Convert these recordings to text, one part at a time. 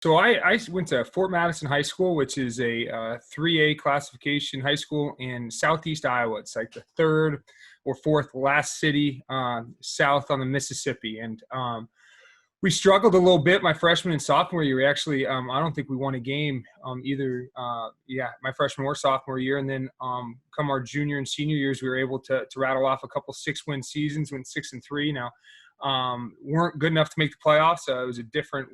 So I went to Fort Madison High School, which is a 3A classification high school in Southeast Iowa. It's like the third or fourth last city south on the Mississippi. And we struggled a little bit my freshman and sophomore year. We actually, I don't think we won a game either, my freshman or sophomore year. And then come our junior and senior years, we were able to rattle off a couple 6-win seasons, went 6-3. Now, weren't good enough to make the playoffs. It was a different,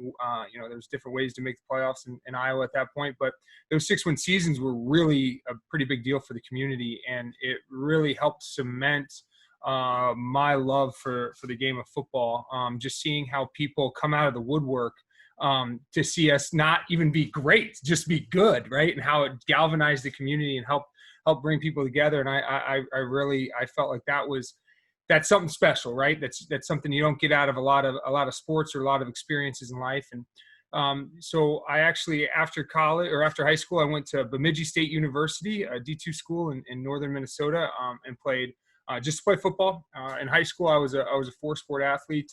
there's different ways to make the playoffs in Iowa at that point. But those 6-win seasons were really a pretty big deal for the community, and it really helped cement my love for the game of football. Just seeing how people come out of the woodwork to see us not even be great, just be good, right? And how it galvanized the community and help bring people together. And I felt like that's something special, right? That's something you don't get out of a lot of sports or a lot of experiences in life. And so I actually, after college or after high school, I went to Bemidji State University, a D2 school in northern Minnesota, and played just to play football. In high school, I was a 4-sport athlete.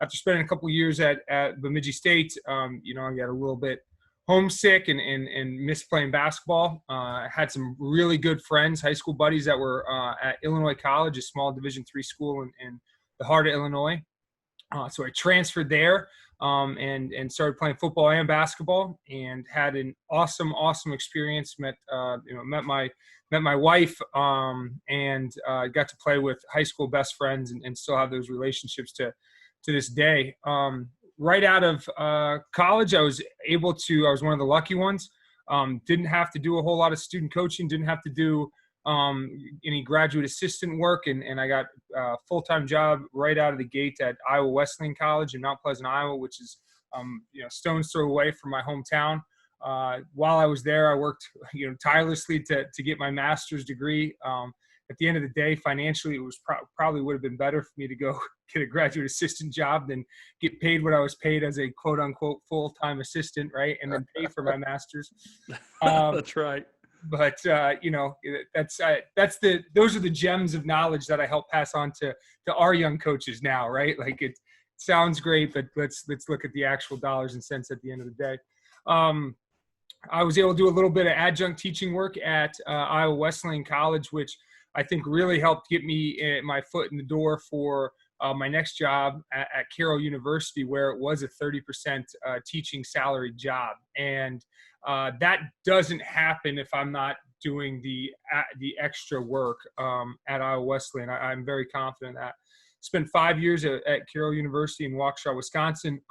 After spending a couple of years at Bemidji State, I got a little bit homesick and missed playing basketball. I had some really good friends, high school buddies that were at Illinois College, a small Division III school in the heart of Illinois. So I transferred there and started playing football and basketball, and had an awesome experience. Met my wife and got to play with high school best friends and still have those relationships to this day. Right out of college, I was one of the lucky ones. Didn't have to do a whole lot of student coaching, didn't have to do any graduate assistant work. And I got a full-time job right out of the gate at Iowa Wesleyan College in Mount Pleasant, Iowa, which is, stone's throw away from my hometown. While I was there, I worked, tirelessly to get my master's degree. At the end of the day, financially, it was probably would have been better for me to go get a graduate assistant job than get paid what I was paid as a quote unquote full-time assistant, right? And then pay for my master's. That's right. But those are the gems of knowledge that I help pass on to our young coaches now, right? Like, it sounds great, but let's look at the actual dollars and cents at the end of the day. I was able to do a little bit of adjunct teaching work at Iowa Wesleyan College, which I think really helped get me my foot in the door for my next job at Carroll University, where it was a 30% teaching salary job. And that doesn't happen if I'm not doing the extra work at Iowa Wesleyan. I'm very confident that. Spent 5 years at Carroll University in Waukesha, Wisconsin.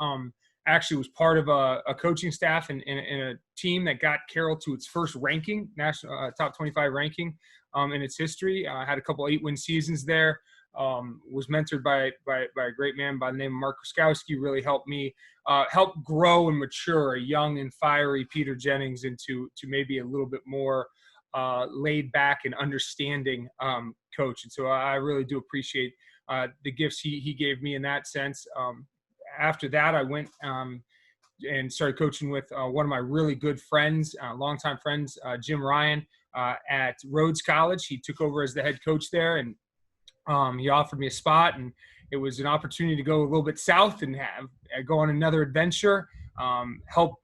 Actually was part of a coaching staff and a team that got Carroll to its first ranking, national top 25 ranking in its history. Had a couple 8-win seasons there. Was mentored by a great man by the name of Mark Ruskowski. Really helped me help grow and mature a young and fiery Peter Jennings into maybe a little bit more laid back and understanding coach. And so I really do appreciate the gifts he gave me in that sense. After that, I went and started coaching with one of my really good friends, longtime friends, Jim Ryan, at Rhodes College. He took over as the head coach there, and he offered me a spot, and it was an opportunity to go a little bit south and go on another adventure, help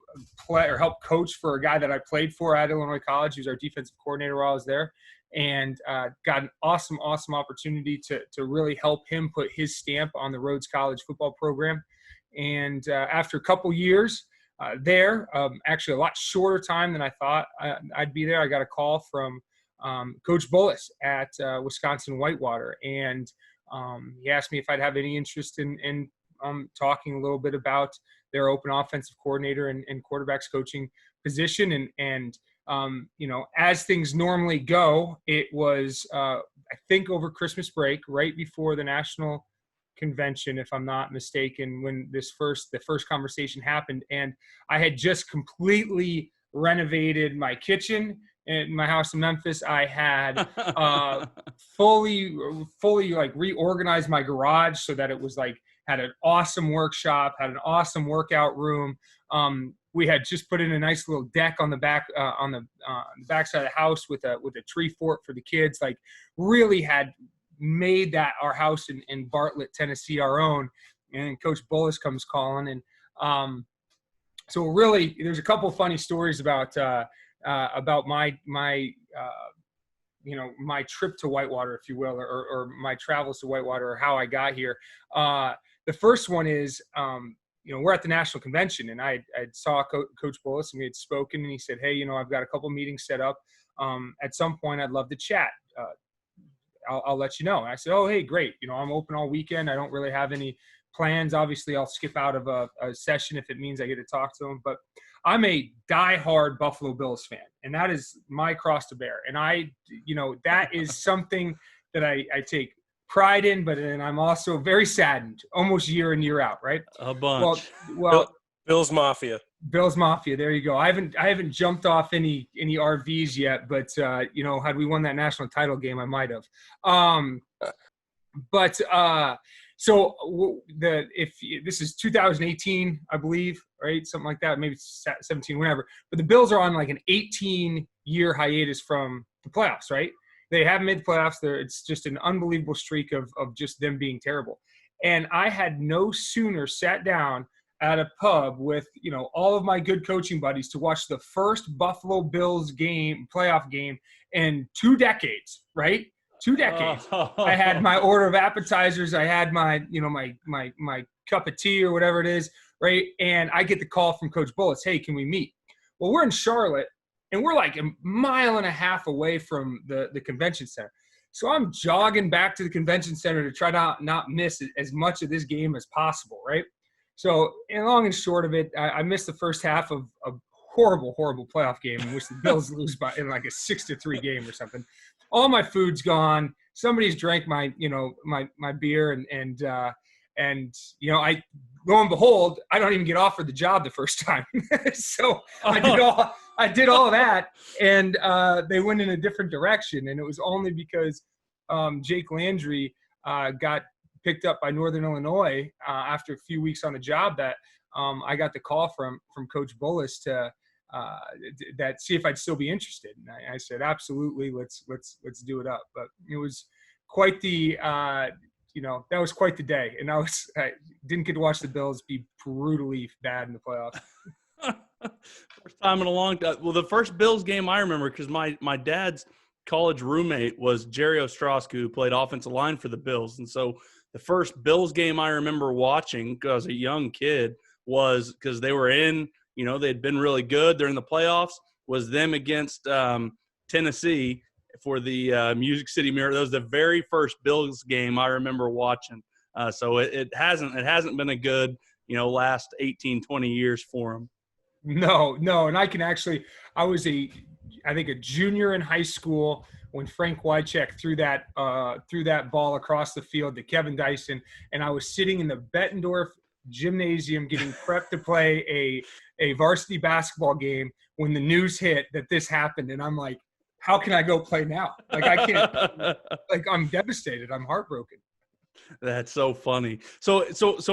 coach for a guy that I played for at Illinois College. He was our defensive coordinator while I was there, and got an awesome opportunity to really help him put his stamp on the Rhodes College football program. And after a couple years there, actually a lot shorter time than I thought I'd be there, I got a call from Coach Bullis at Wisconsin Whitewater, and he asked me if I'd have any interest in talking a little bit about their open offensive coordinator and quarterbacks coaching position. And as things normally go, it was I think over Christmas break, right before the national convention, if I'm not mistaken, when the first conversation happened. And I had just completely renovated my kitchen in my house in Memphis. I had fully like reorganized my garage so that it was like, had an awesome workshop, had an awesome workout room. We had just put in a nice little deck on the back on the backside of the house with a tree fort for the kids. Like, really had made that our house in Bartlett, Tennessee, our own. And Coach Bullis comes calling, and So really, there's a couple of funny stories about my my trip to Whitewater, if you will, or my travels to Whitewater, or how I got here. The first one is, we're at the national convention, and I saw Coach Bullis, and we had spoken, and he said, "Hey, I've got a couple meetings set up. At some point, I'd love to chat. I'll let you know." And I said, "Oh, hey, great. I'm open all weekend. I don't really have any plans. Obviously, I'll skip out of a session if it means I get to talk to them. But I'm a diehard Buffalo Bills fan, and that is my cross to bear. And that is something that I take pride in, but then I'm also very saddened almost year in, year out, right? A bunch. Well, Bills Mafia. Bills Mafia. There you go. I haven't jumped off any RVs yet, but had we won that national title game, I might have. So if this is 2018, I believe, right? Something like that, maybe 17, whatever. But the Bills are on like an 18-year hiatus from the playoffs, right? They haven't made the playoffs. It's just an unbelievable streak of just them being terrible. And I had no sooner sat down at a pub with, all of my good coaching buddies to watch the first Buffalo Bills playoff game in 2 decades, right? 2 decades. I had my order of appetizers. I had my, my cup of tea or whatever it is, right? And I get the call from Coach Bullis, "Hey, can we meet?" Well, we're in Charlotte, and we're like a mile and a half away from the convention center. So I'm jogging back to the convention center to try to not miss as much of this game as possible, right? So, and long and short of it, I missed the first half of a horrible, horrible playoff game in which the Bills lose in like a 6-3 game or something. All my food's gone. Somebody's drank my beer, and I, lo and behold, I don't even get offered the job the first time. So I did all that, and they went in a different direction, and it was only because Jake Landry got picked up by Northern Illinois after a few weeks on the job that I got the call from Coach Bullis to see if I'd still be interested. And I said, absolutely, let's do it up. But it was quite the that was quite the day. And I didn't get to watch the Bills be brutally bad in the playoffs. First time in a long time. Well, the first Bills game I remember, because my dad's college roommate was Jerry Ostrowski, who played offensive line for the Bills. And so the first Bills game I remember watching because I was a young kid was because they were in, they'd been really good. They're in the playoffs, was them against Tennessee for the Music City Mirror. That was the very first Bills game I remember watching. So it hasn't been a good, last 18, 20 years for them. No. And I was I think a junior in high school when Frank Wycheck threw that ball across the field to Kevin Dyson, and I was sitting in the Bettendorf gymnasium getting prepped to play a varsity basketball game when the news hit that this happened, and I'm like, how can I go play now? Like, I can't. Like, I'm devastated. I'm heartbroken. That's so funny. So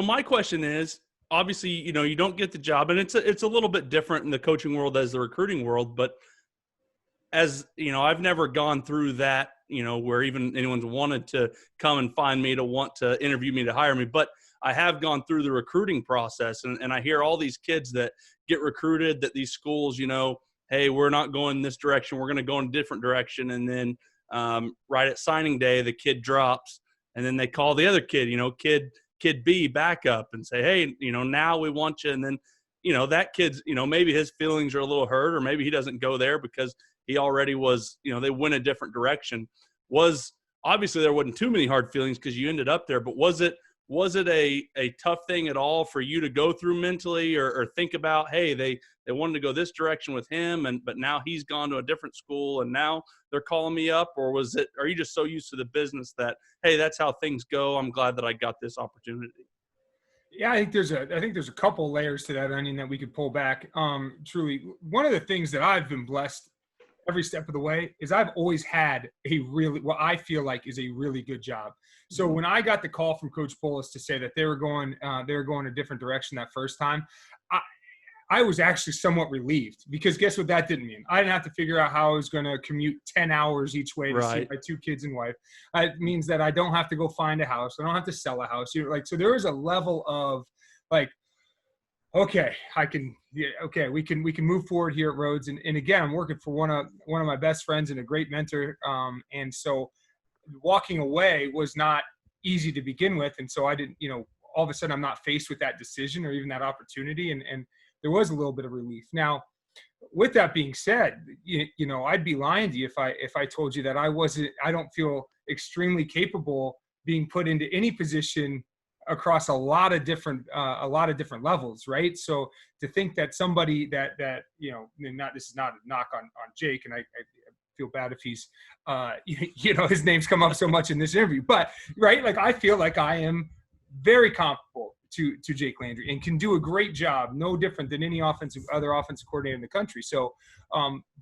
my question is, obviously, you don't get the job, and it's a little bit different in the coaching world as the recruiting world, but as I've never gone through that, where even anyone's wanted to come and find me to want to interview me to hire me, but I have gone through the recruiting process, and I hear all these kids that get recruited, that these schools, hey, we're not going this direction, we're going to go in a different direction, and then right at signing day, the kid drops, and then they call the other kid, kid B back up and say, hey, now we want you, and then that kid's, maybe his feelings are a little hurt, or maybe he doesn't go there because he already was, they went a different direction. Obviously there wasn't too many hard feelings because you ended up there, but was it a tough thing at all for you to go through mentally, or think about, hey, they wanted to go this direction with him, but now he's gone to a different school and now they're calling me up? Or are you just so used to the business that, hey, that's how things go, I'm glad that I got this opportunity? Yeah, I think there's a couple layers to that onion that we could pull back. Truly, one of the things that I've been blessed every step of the way is I've always had what I feel like is a really good job. So when I got the call from Coach Bullis to say that they were going a different direction that first time, I was actually somewhat relieved, because guess what that didn't mean? I didn't have to figure out how I was going to commute 10 hours each way to see my 2 kids and wife. It means that I don't have to go find a house. I don't have to sell a house. So there is a level of, like, okay, yeah, okay, we can move forward here at Rhodes. And again, I'm working for one of my best friends and a great mentor. And so walking away was not easy to begin with. And so I didn't, all of a sudden I'm not faced with that decision or even that opportunity. And there was a little bit of relief. Now, with that being said, I'd be lying to you if I told you that I don't feel extremely capable being put into any position across a lot of different levels, right? So to think that somebody not this is not a knock on Jake, and I feel bad if he's his name's come up so much in this interview, but right, like I feel like I am very comparable to Jake Landry and can do a great job, no different than any other offensive coordinator in the country. So,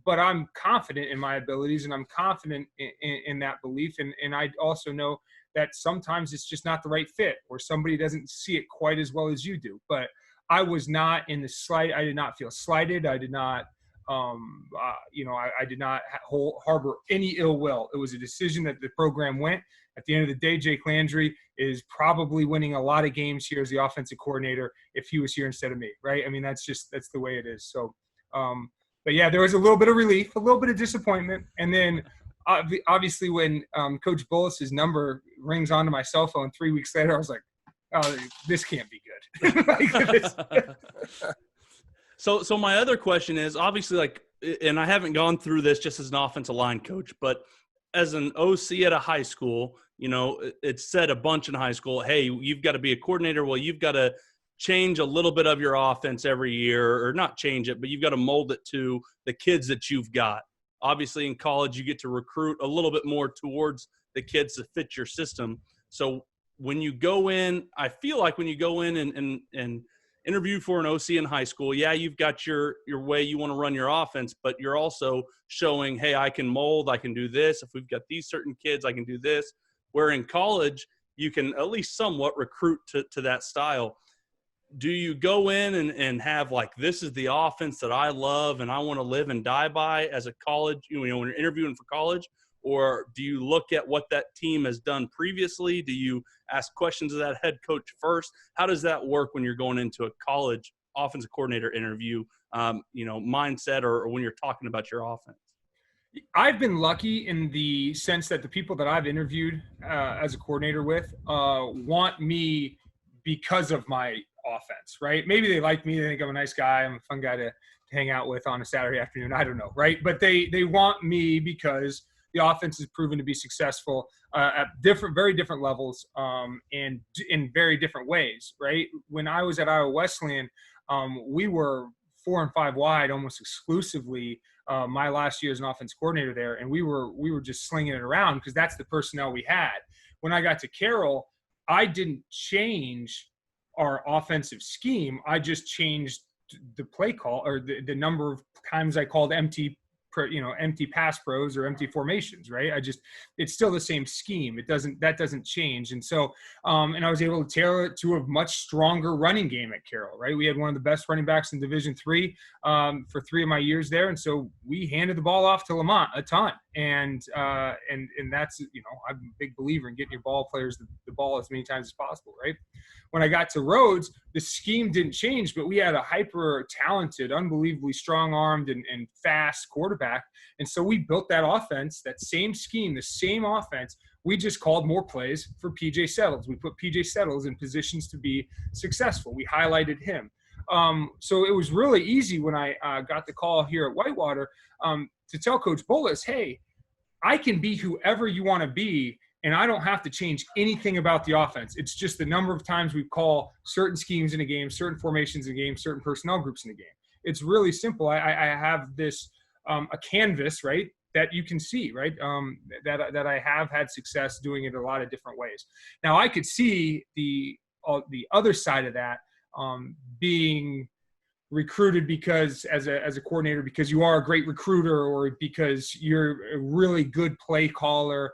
but I'm confident in my abilities, and I'm confident in that belief. And I also know that sometimes it's just not the right fit, or somebody doesn't see it quite as well as you do. But I was not in the slight. I did not feel slighted. I did not. I did not harbor any ill will. It was a decision that the program went. At the end of the day, Jake Landry is probably winning a lot of games here as the offensive coordinator if he was here instead of me, right? I mean, that's the way it is. So, but yeah, there was a little bit of relief, a little bit of disappointment. And then obviously when Coach Bullis's number rings onto my cell phone 3 weeks later, I was like, oh, this can't be good. Like, So my other question is, obviously, like, and I haven't gone through this just as an offensive line coach, but as an OC at a high school, it's said a bunch in high school, hey, you've got to be a coordinator. Well, you've got to change a little bit of your offense every year, or not change it, but you've got to mold it to the kids that you've got. Obviously, in college, you get to recruit a little bit more towards the kids that fit your system. So when you go in, I feel like when you go in and interview for an OC in high school, yeah, you've got your way you want to run your offense, but you're also showing, hey, I can mold, I can do this. If we've got these certain kids, I can do this. Where in college, you can at least somewhat recruit to that style. Do you go in and have like, this is the offense that I love and I want to live and die by as a college, when you're interviewing for college? Or do you look at what that team has done previously? Do you ask questions of that head coach first? How does that work when you're going into a college offensive coordinator interview, mindset, or when you're talking about your offense? I've been lucky in the sense that the people that I've interviewed as a coordinator with want me because of my offense, right? Maybe they like me. They think I'm a nice guy. I'm a fun guy to hang out with on a Saturday afternoon. I don't know, right? But they want me because the offense has proven to be successful at very different levels and in very different ways, right? When I was at Iowa Wesleyan, we were 4 and 5 wide almost exclusively my last year as an offense coordinator there, and we were just slinging it around because that's the personnel we had. When I got to Carroll, I didn't change our offensive scheme. I just changed the play call, or the number of times I called empty pass pros or empty formations, right? It's still the same scheme. That doesn't change. And so, and I was able to tailor it to a much stronger running game at Carroll, right? We had one of the best running backs in Division III for 3 of my years there. And so we handed the ball off to Lamont a ton. And that's, I'm a big believer in getting your ball players the ball as many times as possible, right? When I got to Rhodes, the scheme didn't change, but we had a hyper talented, unbelievably strong-armed and fast quarterback. And so we built that offense, that same scheme, the same offense. We just called more plays for PJ Settles. We put PJ Settles in positions to be successful. We highlighted him. So it was really easy when I got the call here at Whitewater to tell Coach Bullis, hey, I can be whoever you want to be, and I don't have to change anything about the offense. It's just the number of times we call certain schemes in a game, certain formations in a game, certain personnel groups in a game. It's really simple. I have this a canvas, right, that you can see, right, that I have had success doing it a lot of different ways. Now, I could see the other side of that being recruited because as a coordinator, because you are a great recruiter or because you're a really good play caller,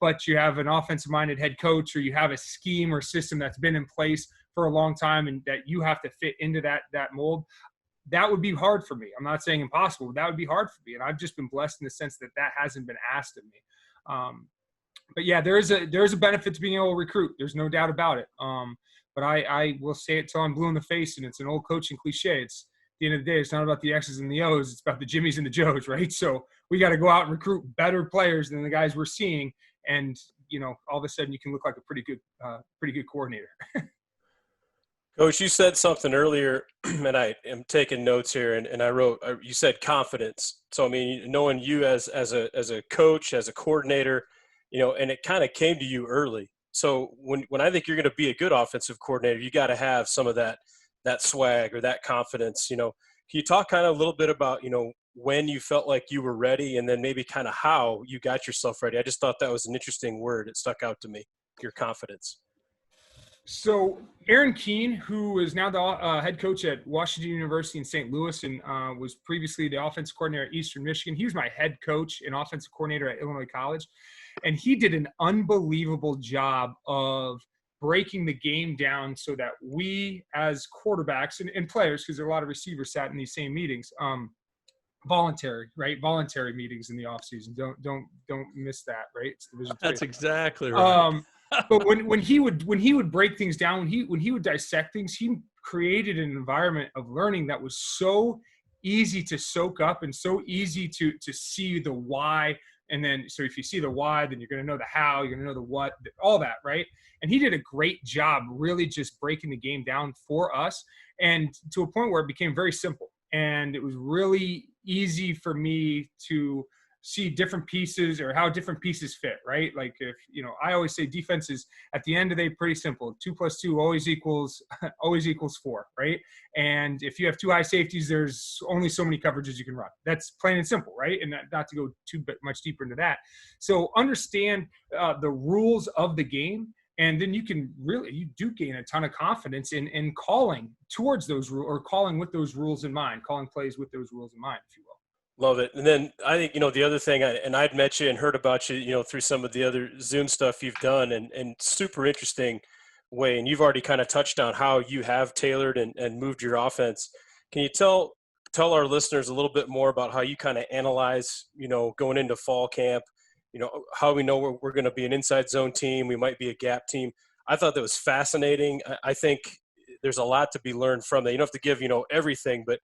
but you have an offensive minded head coach, or you have a scheme or system that's been in place for a long time and that you have to fit into that mold. That would be hard for me. I'm not saying impossible, but that would be hard for me. And I've just been blessed in the sense that hasn't been asked of me. But yeah, there is a benefit to being able to recruit. There's no doubt about it. but I will say it till I'm blue in the face, and it's an old coaching cliche. It's at the end of the day, it's not about the X's and the O's. It's about the Jimmies and the Joes, right? So we got to go out and recruit better players than the guys we're seeing. And, all of a sudden you can look like a pretty good coordinator. Coach, you said something earlier, and I am taking notes here, and I wrote. You said confidence. So I mean, knowing you as a coach, as a coordinator, and it kind of came to you early. So when I think you're going to be a good offensive coordinator, you got to have some of that swag or that confidence. Can you talk kind of a little bit about when you felt like you were ready, and then maybe kind of how you got yourself ready? I just thought that was an interesting word. It stuck out to me. Your confidence. So Aaron Keene, who is now the head coach at Washington University in St. Louis and was previously the offensive coordinator at Eastern Michigan. He was my head coach and offensive coordinator at Illinois College. And he did an unbelievable job of breaking the game down so that we as quarterbacks and players, because there are a lot of receivers sat in these same meetings, voluntary meetings in the off season. Don't miss that, right? That's exactly right. But when he would break things down, when he would dissect things, he created an environment of learning that was so easy to soak up and so easy to see the why. And then, so if you see the why, then you're going to know the how, you're going to know the what, all that, right? And he did a great job really just breaking the game down for us, and to a point where it became very simple. And it was really easy for me to see different pieces or how different pieces fit, right? Like if, I always say defense is at the end of the day pretty simple. 2 + 2 always equals 4, right? And if you have 2 high safeties, there's only so many coverages you can run. That's plain and simple, right? And not to go too much deeper into that. So understand the rules of the game, and then you do gain a ton of confidence in calling towards those rules, or calling with those rules in mind, calling plays with those rules in mind, if you will. Love it. And then I think, the other thing, and I'd met you and heard about you, through some of the other Zoom stuff you've done, and super interesting way. And you've already kind of touched on how you have tailored and moved your offense. Can you tell our listeners a little bit more about how you kind of analyze, going into fall camp, how we know we're going to be an inside zone team, we might be a gap team? I thought that was fascinating. I think there's a lot to be learned from that. You don't have to give, everything, but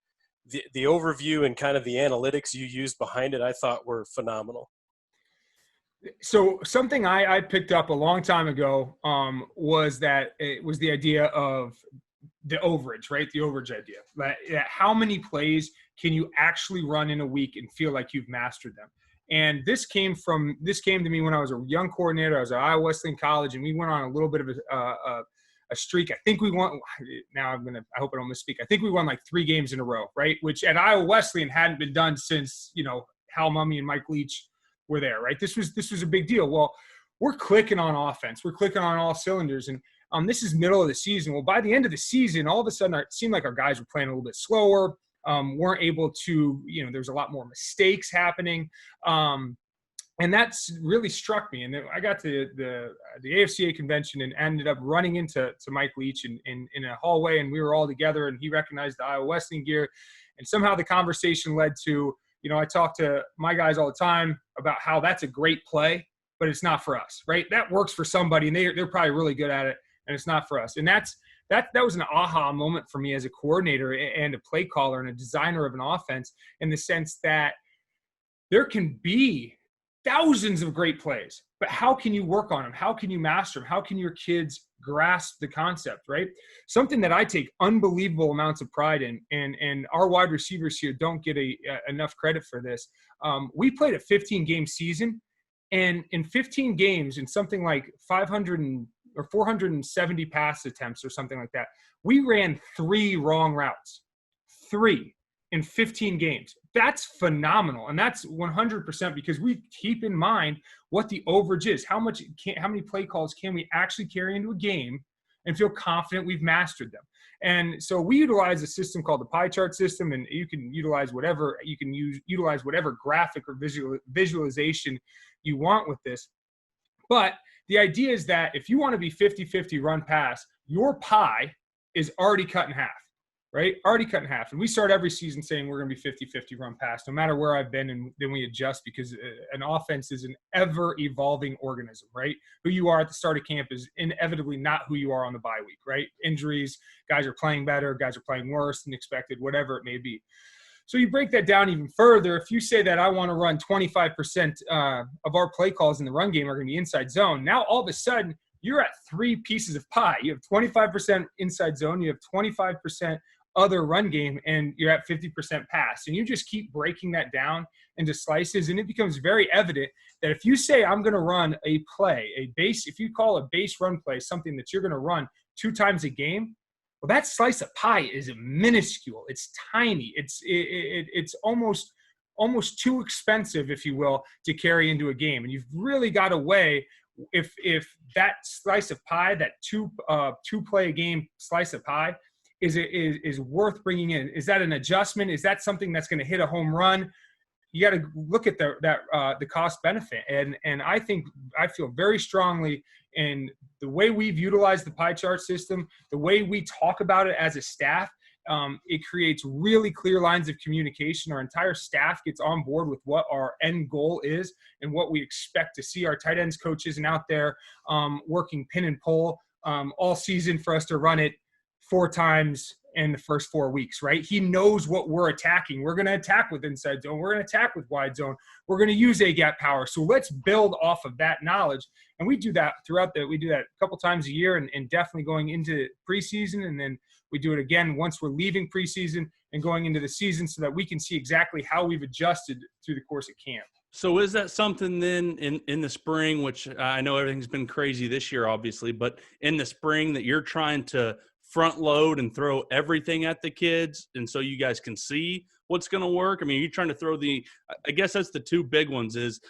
the overview and kind of the analytics you used behind it, I thought were phenomenal. So something I picked up a long time ago was that it was the idea of the overage, right? The overage idea. That how many plays can you actually run in a week and feel like you've mastered them? And this came to me when I was a young coordinator. I was at Iowa Wesleyan College, and we went on a little bit of a streak. I think we won. Now I hope I don't misspeak. I think we won like 3 games in a row, right? Which at Iowa Wesleyan hadn't been done since, Hal Mumme and Mike Leach were there, right? This was a big deal. Well, we're clicking on offense. We're clicking on all cylinders. And this is middle of the season. Well, by the end of the season, all of a sudden it seemed like our guys were playing a little bit slower. Weren't able to, there's a lot more mistakes happening. And that's really struck me. And then I got to the AFCA convention and ended up running into Mike Leach in a hallway, and we were all together, and he recognized the Iowa Wesleyan gear. And somehow the conversation led to, I talk to my guys all the time about how that's a great play, but it's not for us, right? That works for somebody, and they're probably really good at it, and it's not for us. And that was an aha moment for me as a coordinator and a play caller and a designer of an offense, in the sense that there can be thousands of great plays, but how can you work on them? How can you master them? How can your kids grasp the concept, right? Something that I take unbelievable amounts of pride in, and our wide receivers here don't get enough credit for this. We played a 15-game season, and in 15 games, in something like 500 or 470 pass attempts or something like that, we ran 3 wrong routes. 3 in 15 games. That's phenomenal. And that's 100% because we keep in mind what the overage is. How many play calls can we actually carry into a game and feel confident we've mastered them? And so we utilize a system called the pie chart system, and you can utilize whatever graphic or visualization you want with this. But the idea is that if you want to be 50-50 run pass, your pie is already cut in half. right? Already cut in half. And we start every season saying we're going to be 50-50 run pass, no matter where I've been. And then we adjust because an offense is an ever evolving organism, right? Who you are at the start of camp is inevitably not who you are on the bye week, right? Injuries, guys are playing better, guys are playing worse than expected, whatever it may be. So you break that down even further. If you say that I want to run 25% of our play calls in the run game are going to be inside zone, now all of a sudden you're at 3 pieces of pie. You have 25% inside zone, you have 25% other run game, and you're at 50% pass. And you just keep breaking that down into slices, and it becomes very evident that if you say I'm going to run a play, a base, if you call a base run play something that you're going to run 2 times a game, well, that slice of pie is minuscule. It's tiny. It's almost too expensive, if you will, to carry into a game. And you've really got to weigh if that slice of pie, that two play a game slice of pie, is worth bringing in. Is that an adjustment? Is that something that's going to hit a home run? You got to look at the cost benefit. And I feel very strongly in the way we've utilized the pie chart system, the way we talk about it as a staff. It creates really clear lines of communication. Our entire staff gets on board with what our end goal is and what we expect to see. Our tight ends coaches and out there working pin and pull all season for us to run it 4 times in the first 4 weeks, right? He knows what we're attacking. We're going to attack with inside zone. We're going to attack with wide zone. We're going to use A-gap power. So let's build off of that knowledge. And we do that we do that a couple times a year and definitely going into preseason. And then we do it again once we're leaving preseason and going into the season so that we can see exactly how we've adjusted through the course of camp. So is that something then in the spring, which I know everything's been crazy this year, obviously, but in the spring that you're trying to front load and throw everything at the kids and so you guys can see what's going to work? I mean, you're trying to throw I guess that's the 2 big ones is,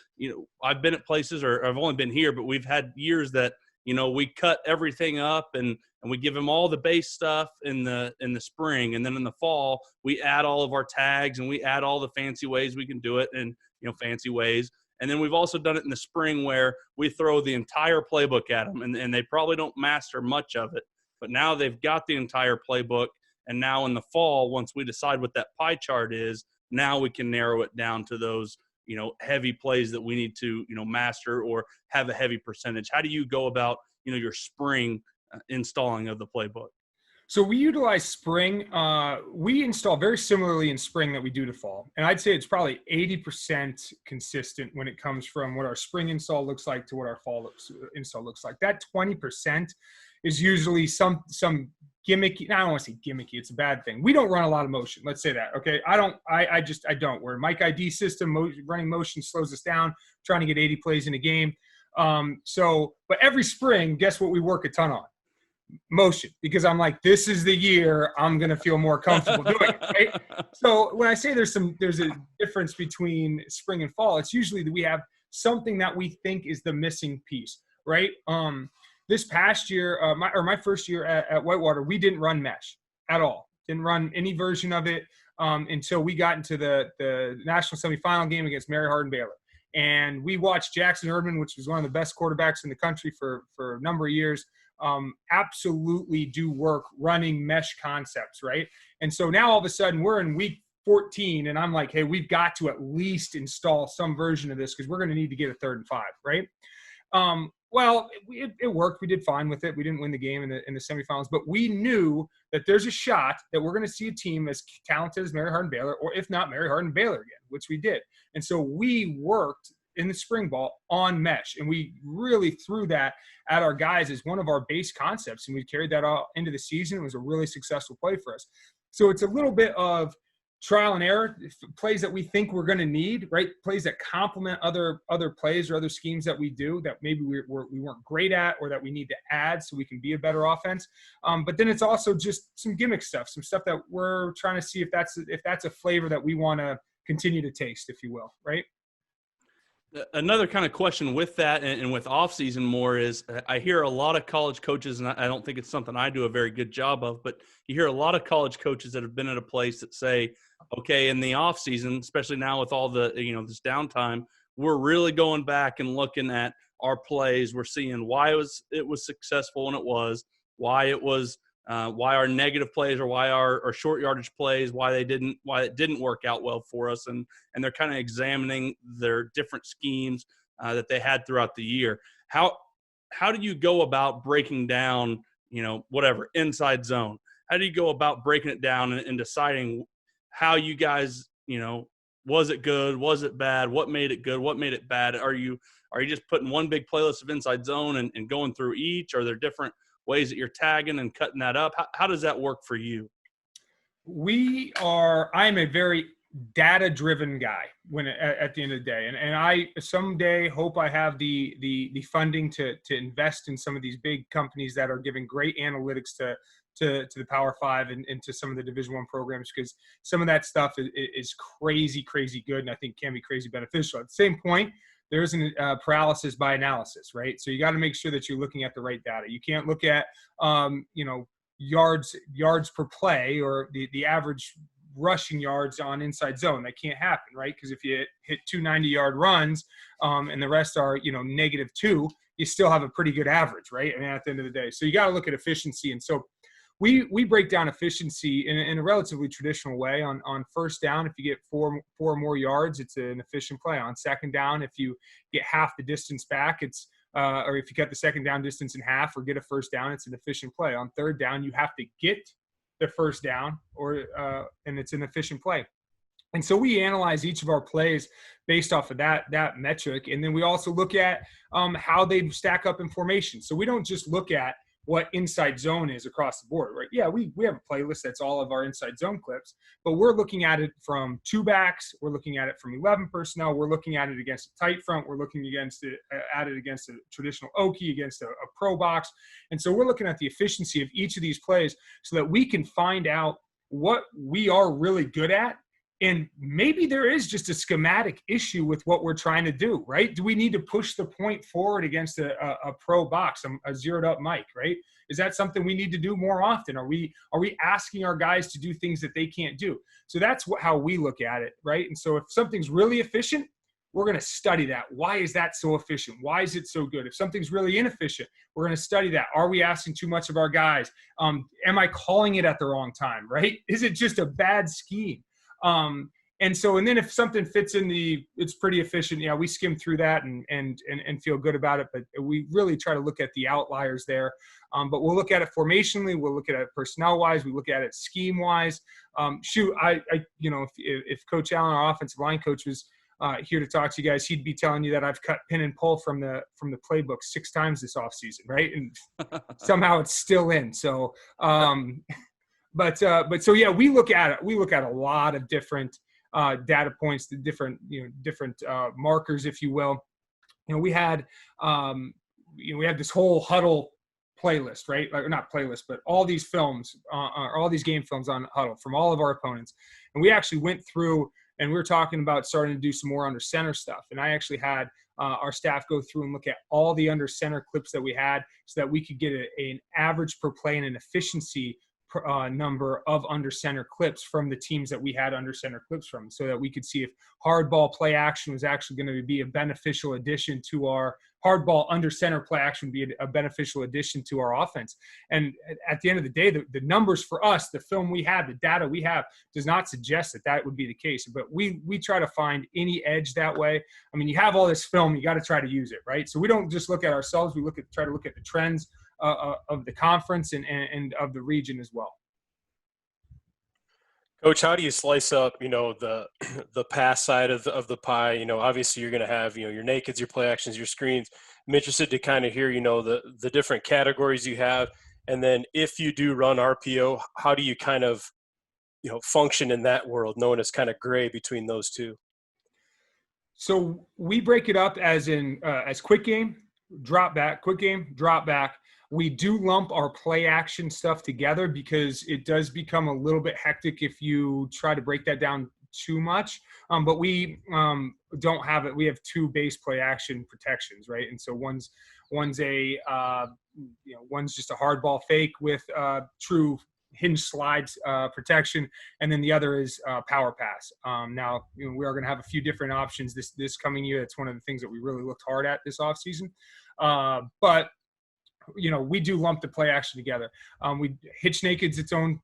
I've been at places, or I've only been here, but we've had years that, we cut everything up and we give them all the base stuff in the spring. And then in the fall, we add all of our tags and we add all the fancy ways we can do it and, fancy ways. And then we've also done it in the spring where we throw the entire playbook at them and they probably don't master much of it. But now they've got the entire playbook, and now in the fall, once we decide what that pie chart is, now we can narrow it down to those, heavy plays that we need to, master or have a heavy percentage. How do you go about, your spring installing of the playbook? So we utilize spring. We install very similarly in spring that we do to fall. And I'd say it's probably 80% consistent when it comes from what our spring install looks like to what our fall install looks like. That 20% is usually some gimmicky. I don't want to say gimmicky. It's a bad thing. We don't run a lot of motion. Let's say that. Okay. I don't. We're a Mike ID system. Running motion slows us down, trying to get 80 plays in a game. But every spring, guess what we work a ton on? Motion, because I'm like, this is the year I'm going to feel more comfortable doing it. Right? So when I say there's a difference between spring and fall, it's usually that we have something that we think is the missing piece, right? This past year, my first year at Whitewater, we didn't run mesh at all. Didn't run any version of it until we got into the national semifinal game against Mary Hardin Baylor. And we watched Jackson Erdman, which was one of the best quarterbacks in the country for a number of years, absolutely do work running mesh concepts, right? And so now all of a sudden we're in week 14, and I'm like, hey, we've got to at least install some version of this because we're going to need to get a 3rd and 5, right? Well, it worked. We did fine with it. We didn't win the game in the semifinals, but we knew that there's a shot that we're going to see a team as talented as Mary Hardin Baylor, or if not Mary Hardin Baylor again, which we did. And so we worked in the spring ball on mesh, and we really threw that at our guys as one of our base concepts, and we carried that all into the season. It was a really successful play for us. So it's a little bit of trial and error, plays that we think we're going to need, right? Plays that complement other plays or other schemes that we do that maybe we weren't great at, or that we need to add so we can be a better offense. But then it's also just some gimmick stuff, some stuff that we're trying to see if that's a flavor that we want to continue to taste, if you will, right? Another kind of question with that and with off-season more is I hear a lot of college coaches, and I don't think it's something I do a very good job of, but you hear a lot of college coaches that have been at a place that say, okay, in the off-season, especially now with all the, this downtime, we're really going back and looking at our plays. We're seeing why it was successful when it was, why it was why our negative plays or why our short yardage plays, why it didn't work out well for us. And they're kind of examining their different schemes that they had throughout the year. How do you go about breaking down, whatever, inside zone? How do you go about breaking it down and deciding how you guys, was it good? Was it bad? What made it good? What made it bad? Are you just putting one big playlist of inside zone and going through each? Are there different ways that you're tagging and cutting that up? How does that work for you? I'm a very data-driven guy at the end of the day. And I someday hope I have the funding to invest in some of these big companies that are giving great analytics to the Power Five and to some of the Division I programs, because some of that stuff is crazy good, and I think can be crazy beneficial. At the same point, there isn't paralysis by analysis, right? So you got to make sure that you're looking at the right data. You can't look at yards per play or the average rushing yards on inside zone. That can't happen, right? Because if you hit 2 90-yard runs and the rest are -2, you still have a pretty good average, right? I mean, at the end of the day. So you got to look at efficiency. And so we break down efficiency in a relatively traditional way. On first down, if you get four more yards, it's an efficient play. On second down, if you get half the distance back, it's or if you cut the second down distance in half or get a first down, it's an efficient play. On third down, you have to get the first down and it's an efficient play. And so we analyze each of our plays based off of that metric. And then we also look at how they stack up in formation. So we don't just look at what inside zone is across the board, right? Yeah, we have a playlist that's all of our inside zone clips, but we're looking at it from 2 backs. We're looking at it from 11 personnel. We're looking at it against a tight front. We're looking at it against a traditional Okie, against a pro box. And so we're looking at the efficiency of each of these plays so that we can find out what we are really good at. And maybe there is just a schematic issue with what we're trying to do, right? Do we need to push the point forward against a pro box, a zeroed up mic, right? Is that something we need to do more often? Are we asking our guys to do things that they can't do? So that's how we look at it, right? And so if something's really efficient, we're going to study that. Why is that so efficient? Why is it so good? If something's really inefficient, we're going to study that. Are we asking too much of our guys? Am I calling it at the wrong time, right? Is it just a bad scheme? And then if something fits in it's pretty efficient. Yeah, we skim through that and feel good about it, but we really try to look at the outliers there. But we'll look at it formationally. We'll look at it personnel wise. We look at it scheme wise. If Coach Allen, our offensive line coach, was here to talk to you guys, he'd be telling you that I've cut pin and pull from the playbook 6 times this offseason, right? And somehow it's still in. So, But so yeah, we look at it. We look at a lot of different data points, the different markers, if you will. We had this whole huddle playlist, right? Like, not playlist, but all these films, all these game films on huddle from all of our opponents, and we actually went through and we were talking about starting to do some more under center stuff. And I actually had our staff go through and look at all the under center clips that we had, so that we could get an average per play and an efficiency number of under center clips from the teams that we had under center clips from, so that we could see if hardball play action was actually going to be a beneficial addition to our hardball under center play action, be a beneficial addition to our offense. And at the end of the day, the numbers for us, the film we have, the data we have, does not suggest that would be the case. But we try to find any edge that way. I mean, you have all this film, you got to try to use it, right? So we don't just look at ourselves. We try to look at the trends of the conference and of the region as well. Coach, how do you slice up, the pass side of the pie? Obviously you're going to have, your nakeds, your play actions, your screens. I'm interested to kind of hear, the different categories you have. And then if you do run RPO, how do you kind of, function in that world, knowing it's kind of gray between those two? So we break it up as quick game, drop back, quick game, drop back. We do lump our play action stuff together because it does become a little bit hectic if you try to break that down too much. But we don't have it. We have 2 base play action protections, right? And so one's just a hardball fake with true hinge slides protection, and then the other is power pass. Now, we are going to have a few different options this coming year. It's one of the things that we really looked hard at this offseason. But we do lump the play action together. We hitch naked's its own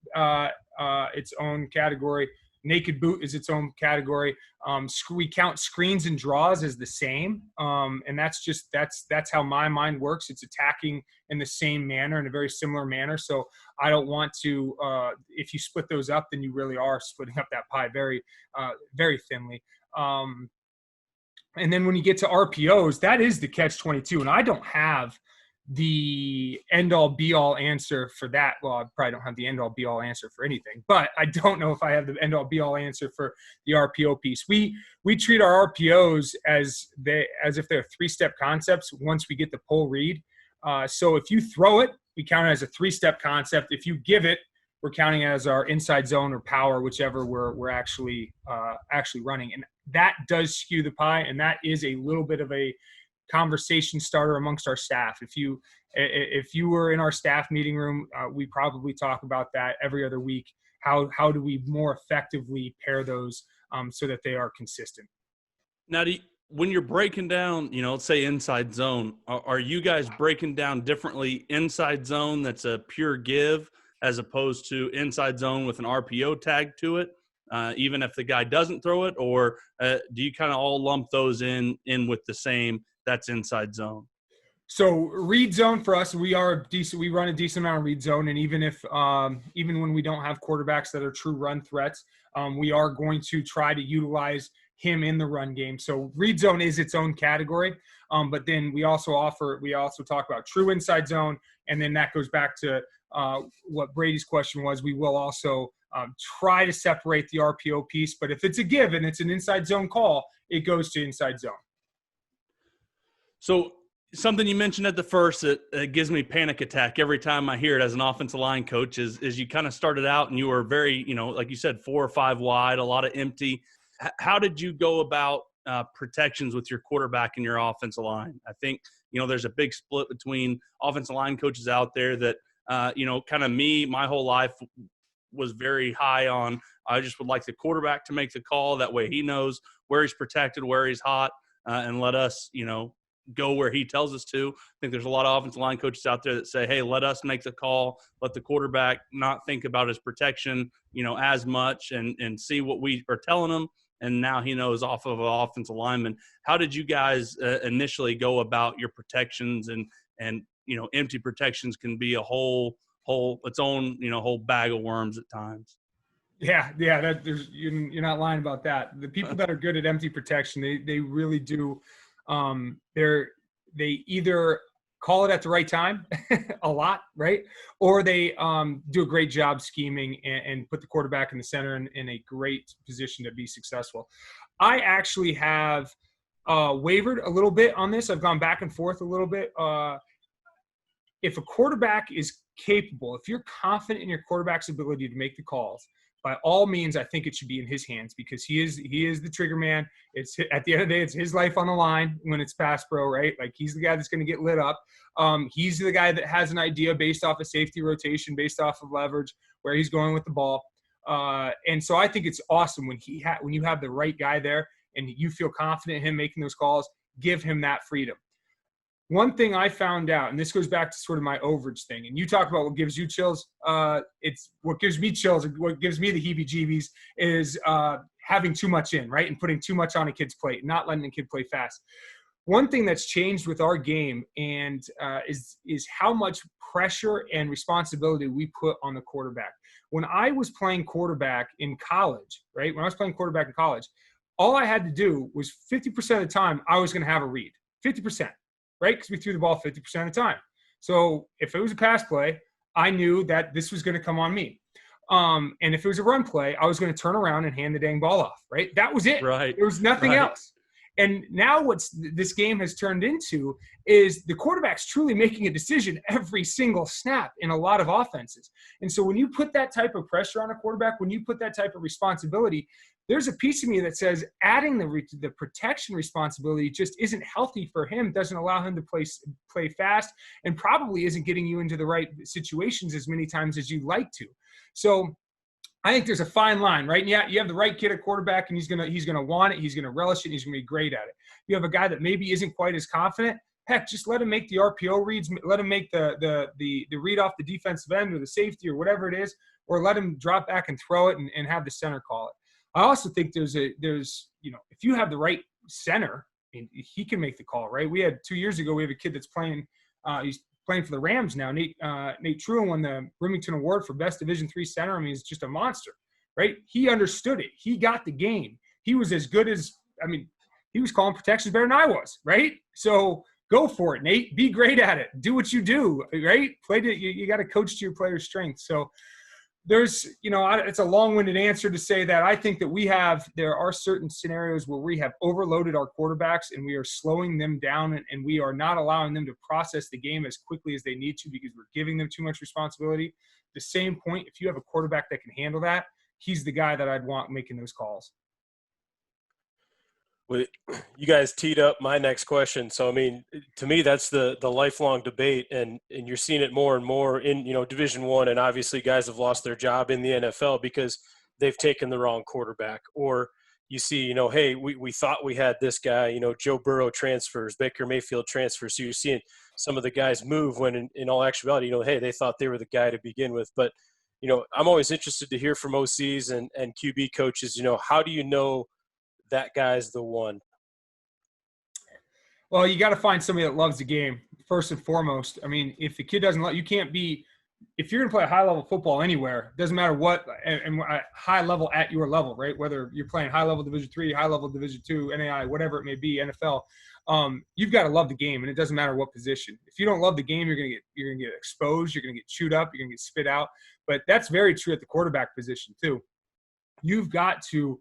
category. Naked boot is its own category. We count screens and draws as the same, and that's how my mind works. It's attacking in the same manner, in a very similar manner. So I don't want to. If you split those up, then you really are splitting up that pie very, very thinly. And then when you get to RPOs, that is the catch-22, and I don't have the end-all be-all answer for that. Well, I probably don't have the end-all be-all answer for anything, but I don't know if I have the end-all be-all answer for the RPO piece. We treat our RPOs as if they're three-step concepts once we get the pull read. So if you throw it, we count it as a three-step concept. If you give it, we're counting it as our inside zone or power, whichever we're actually running. And that does skew the pie, and that is a little bit of a conversation starter amongst our staff. If you were in our staff meeting room, we probably talk about that every other week. How do we more effectively pair those so that they are consistent? Now, when you're breaking down, let's say inside zone, are you guys breaking down differently inside zone that's a pure give as opposed to inside zone with an RPO tag to it, even if the guy doesn't throw it? Or do you kind of all lump those in with the same, that's inside zone? So read zone for us, we run a decent amount of read zone. And even when we don't have quarterbacks that are true run threats, we are going to try to utilize him in the run game. So read zone is its own category. But then we also talk about true inside zone. And then that goes back to what Brady's question was. We will also try to separate the RPO piece, but if it's a give and it's an inside zone call, it goes to inside zone. So something you mentioned at the first that gives me panic attack every time I hear it as an offensive line coach is you kind of started out and you were very, like you said, 4 or 5 wide, a lot of empty. How did you go about protections with your quarterback and your offensive line? I think, there's a big split between offensive line coaches out there that, kind of my whole life was very high on, I just would like the quarterback to make the call. That way he knows where he's protected, where he's hot, and let us, go where he tells us to. I think there's a lot of offensive line coaches out there that say, hey, let us make the call, let the quarterback not think about his protection, as much and see what we are telling him. And now he knows off of an offensive lineman. How did you guys initially go about your protections and empty protections can be a whole its own, whole bag of worms at times. Yeah. You're not lying about that. The people that are good at empty protection, they really do. They either call it at the right time a lot, right? Or they do a great job scheming and put the quarterback in the center in a great position to be successful. I actually have wavered a little bit on this. I've gone back and forth a little bit. If a quarterback is capable, if you're confident in your quarterback's ability to make the calls, by all means, I think it should be in his hands because he is the trigger man. It's at the end of the day, it's his life on the line when it's pass pro, right? Like he's the guy that's going to get lit up. He's the guy that has an idea based off of safety rotation, based off of leverage, where he's going with the ball. And so I think it's awesome when you have the right guy there and you feel confident in him making those calls, give him that freedom. One thing I found out, and this goes back to sort of my overage thing, and you talk about what gives you chills. It's what gives me chills, what gives me the heebie-jeebies is having too much in, right, and putting too much on a kid's plate, not letting the kid play fast. One thing that's changed with our game and is how much pressure and responsibility we put on the quarterback. When I was playing quarterback in college, right, all I had to do was 50% of the time I was going to have a read, 50%. Right? Because we threw the ball 50% of the time. So if it was a pass play, I knew that this was going to come on me. And if it was a run play, I was going to turn around and hand the dang ball off. Right? That was it. Right. There was nothing else. And now what this game has turned into is the quarterback's truly making a decision every single snap in a lot of offenses. And so when you put that type of pressure on a quarterback, when you put that type of responsibility, there's a piece of me that says adding the protection responsibility just isn't healthy for him, doesn't allow him to play fast, and probably isn't getting you into the right situations as many times as you'd like to. So I think there's a fine line, right? Yeah, you have the right kid at quarterback, and he's gonna want it, he's gonna relish it, and he's gonna be great at it. You have a guy that maybe isn't quite as confident. heck, just let him make the RPO reads, let him make the read off the defensive end or the safety or whatever it is, or let him drop back and throw it and have the center call it. I also think there's if you have the right center, he can make the call, right? We had 2 years ago, we have a kid that's playing, he's playing for the Rams now. Nate Truon won the Remington Award for best Division III center. I mean, he's just a monster, right? He understood it. He got the game. He was as good as, he was calling protections better than I was, right? So go for it, Nate. Be great at it. Do what you do, right? You got to coach to your player's strengths. So there's, it's a long-winded answer to say that I think that there are certain scenarios where we have overloaded our quarterbacks and we are slowing them down and we are not allowing them to process the game as quickly as they need to because we're giving them too much responsibility. The same point, if you have a quarterback that can handle that, he's the guy that I'd want making those calls. Well, you guys teed up my next question. So, to me, that's the lifelong debate, and you're seeing it more and more in, Division I, and obviously guys have lost their job in the NFL because they've taken the wrong quarterback. Or you see, hey, we thought we had this guy, Joe Burrow transfers, Baker Mayfield transfers. So you're seeing some of the guys move when in all actuality, hey, they thought they were the guy to begin with. But, I'm always interested to hear from OCs and QB coaches, how do you know that guy's the one? Well, you got to find somebody that loves the game first and foremost. If the kid doesn't love, you can't be. If you're going to play high level football anywhere, doesn't matter what, and high level at your level, right? Whether you're playing high level Division III, high level Division II, NAI, whatever it may be, NFL, you've got to love the game, and it doesn't matter what position. If you don't love the game, you're going to get exposed, you're going to get chewed up, you're going to get spit out. But that's very true at the quarterback position too. You've got to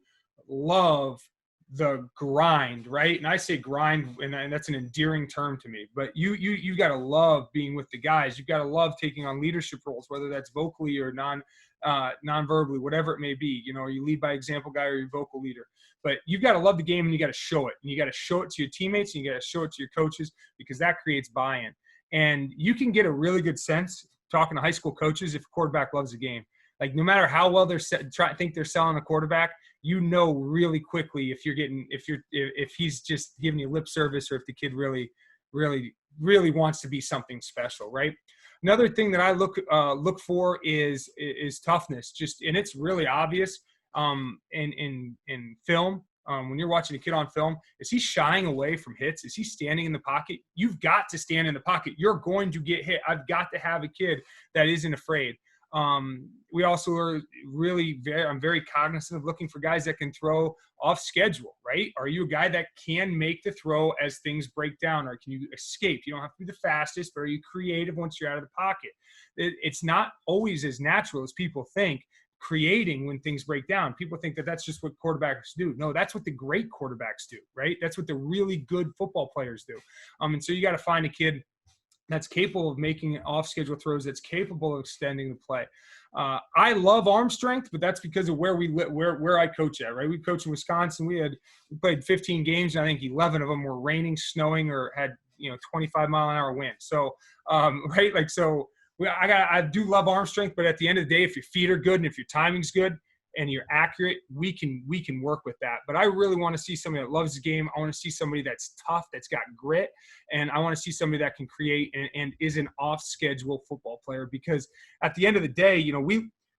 love the grind, right? And I say grind, and that's an endearing term to me, but you got to love being with the guys. You've got to love taking on leadership roles, whether that's vocally or non-verbally, whatever it may be, you lead by example guy or your vocal leader, but you've got to love the game and you got to show it, and you got to show it to your teammates and you got to show it to your coaches because that creates buy-in. And you can get a really good sense talking to high school coaches if a quarterback loves the game. Like no matter how well think they're selling a quarterback, really quickly if he's just giving you lip service or if the kid really, really, really wants to be something special, right? Another thing that I look for is toughness. And it's really obvious in film. When you're watching a kid on film, is he shying away from hits? Is he standing in the pocket? You've got to stand in the pocket. You're going to get hit. I've got to have a kid that isn't afraid. We also are I'm very cognizant of looking for guys that can throw off schedule, right? Are you a guy that can make the throw as things break down, or can you escape? You don't have to be the fastest, but are you creative once you're out of the pocket? It's not always as natural as people think, creating when things break down. People think that that's just what quarterbacks do. No, that's what the great quarterbacks do, right? That's what the really good football players do. And so you got to find a kid that's capable of making off-schedule throws, that's capable of extending the play. I love arm strength, but that's because of where I coach at, right? We coach in Wisconsin. We played 15 games, and I think 11 of them were raining, snowing, or had 25-mile-an-hour wind. So, right, like so. I do love arm strength, but at the end of the day, if your feet are good and if your timing's good and you're accurate, we can work with that. But I really want to see somebody that loves the game. I want to see somebody that's tough, that's got grit, and I want to see somebody that can create and is an off-schedule football player. Because at the end of the day,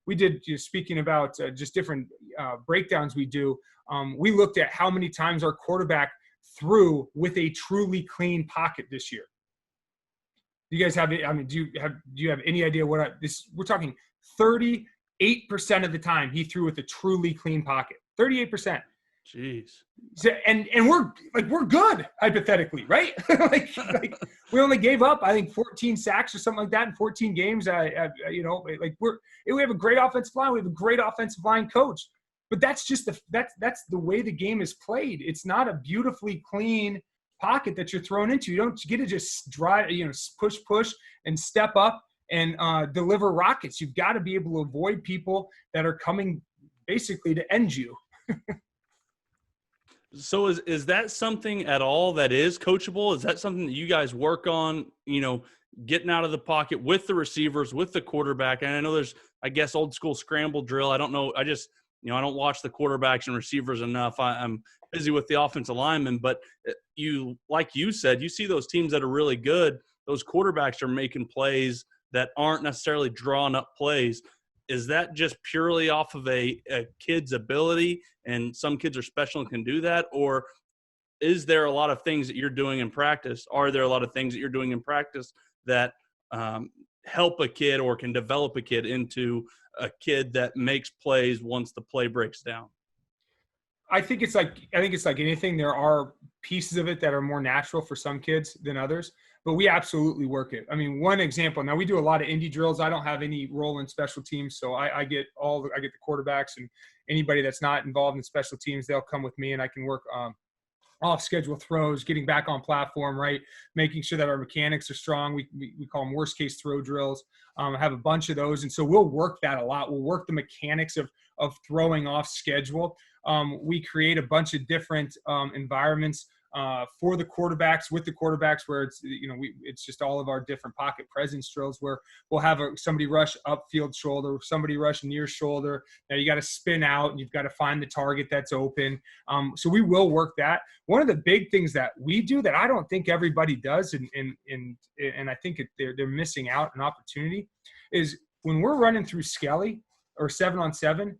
we did, speaking about just different breakdowns we do, we looked at how many times our quarterback threw with a truly clean pocket this year. Do you guys have it? Do you have any idea what we're talking 38% of the time he threw with a truly clean pocket. 38%. Jeez. So, and we're good hypothetically, right? like we only gave up, I think, 14 sacks or something like that in 14 games. We have a great offensive line. We have a great offensive line coach, but that's just that's the way the game is played. It's not a beautifully clean pocket that you're thrown into. You don't get to just drive, push and step up and deliver rockets. You've got to be able to avoid people that are coming basically to end you. So is that something at all that is coachable? Is that something that you guys work on, getting out of the pocket with the receivers, with the quarterback? And I know there's, I guess, old school scramble drill. I don't know. I don't watch the quarterbacks and receivers enough. I'm busy with the offensive linemen, but like you said, you see those teams that are really good. Those quarterbacks are making plays that aren't necessarily drawn up plays. Is that just purely off of a kid's ability, and some kids are special and can do that? Or is there a lot of things that you're doing in practice? Are there a lot of things that you're doing in practice that help a kid or can develop a kid into a kid that makes plays once the play breaks down? I think it's like anything. There are pieces of it that are more natural for some kids than others, but we absolutely work it. I mean, one example. Now we do a lot of indie drills. I don't have any role in special teams, so I get the quarterbacks and anybody that's not involved in special teams. They'll come with me, and I can work off schedule throws, getting back on platform, right? Making sure that our mechanics are strong. We call them worst case throw drills. I have a bunch of those. And so we'll work that a lot. We'll work the mechanics of throwing off schedule. We create a bunch of different environments for the quarterbacks, with the quarterbacks, where it's just all of our different pocket presence drills where we'll have somebody rush upfield shoulder, somebody rush near shoulder. Now you got to spin out and you've got to find the target that's open. So we will work that. One of the big things that we do that I don't think everybody does, and I think they're missing out an opportunity, is when we're running through Skelly or 7-on-7,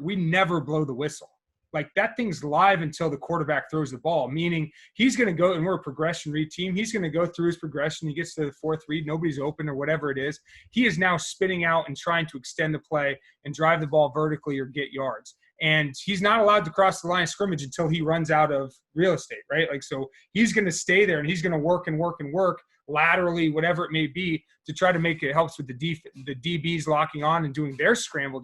we never blow the whistle. Like, that thing's live until the quarterback throws the ball, meaning he's going to go, and we're a progression read team. He's going to go through his progression. He gets to the fourth read. Nobody's open or whatever it is. He is now spinning out and trying to extend the play and drive the ball vertically or get yards. And he's not allowed to cross the line of scrimmage until he runs out of real estate, right? Like, so he's going to stay there and he's going to work and work and work laterally, whatever it may be, to try to make it helps with the DBs locking on and doing their scramble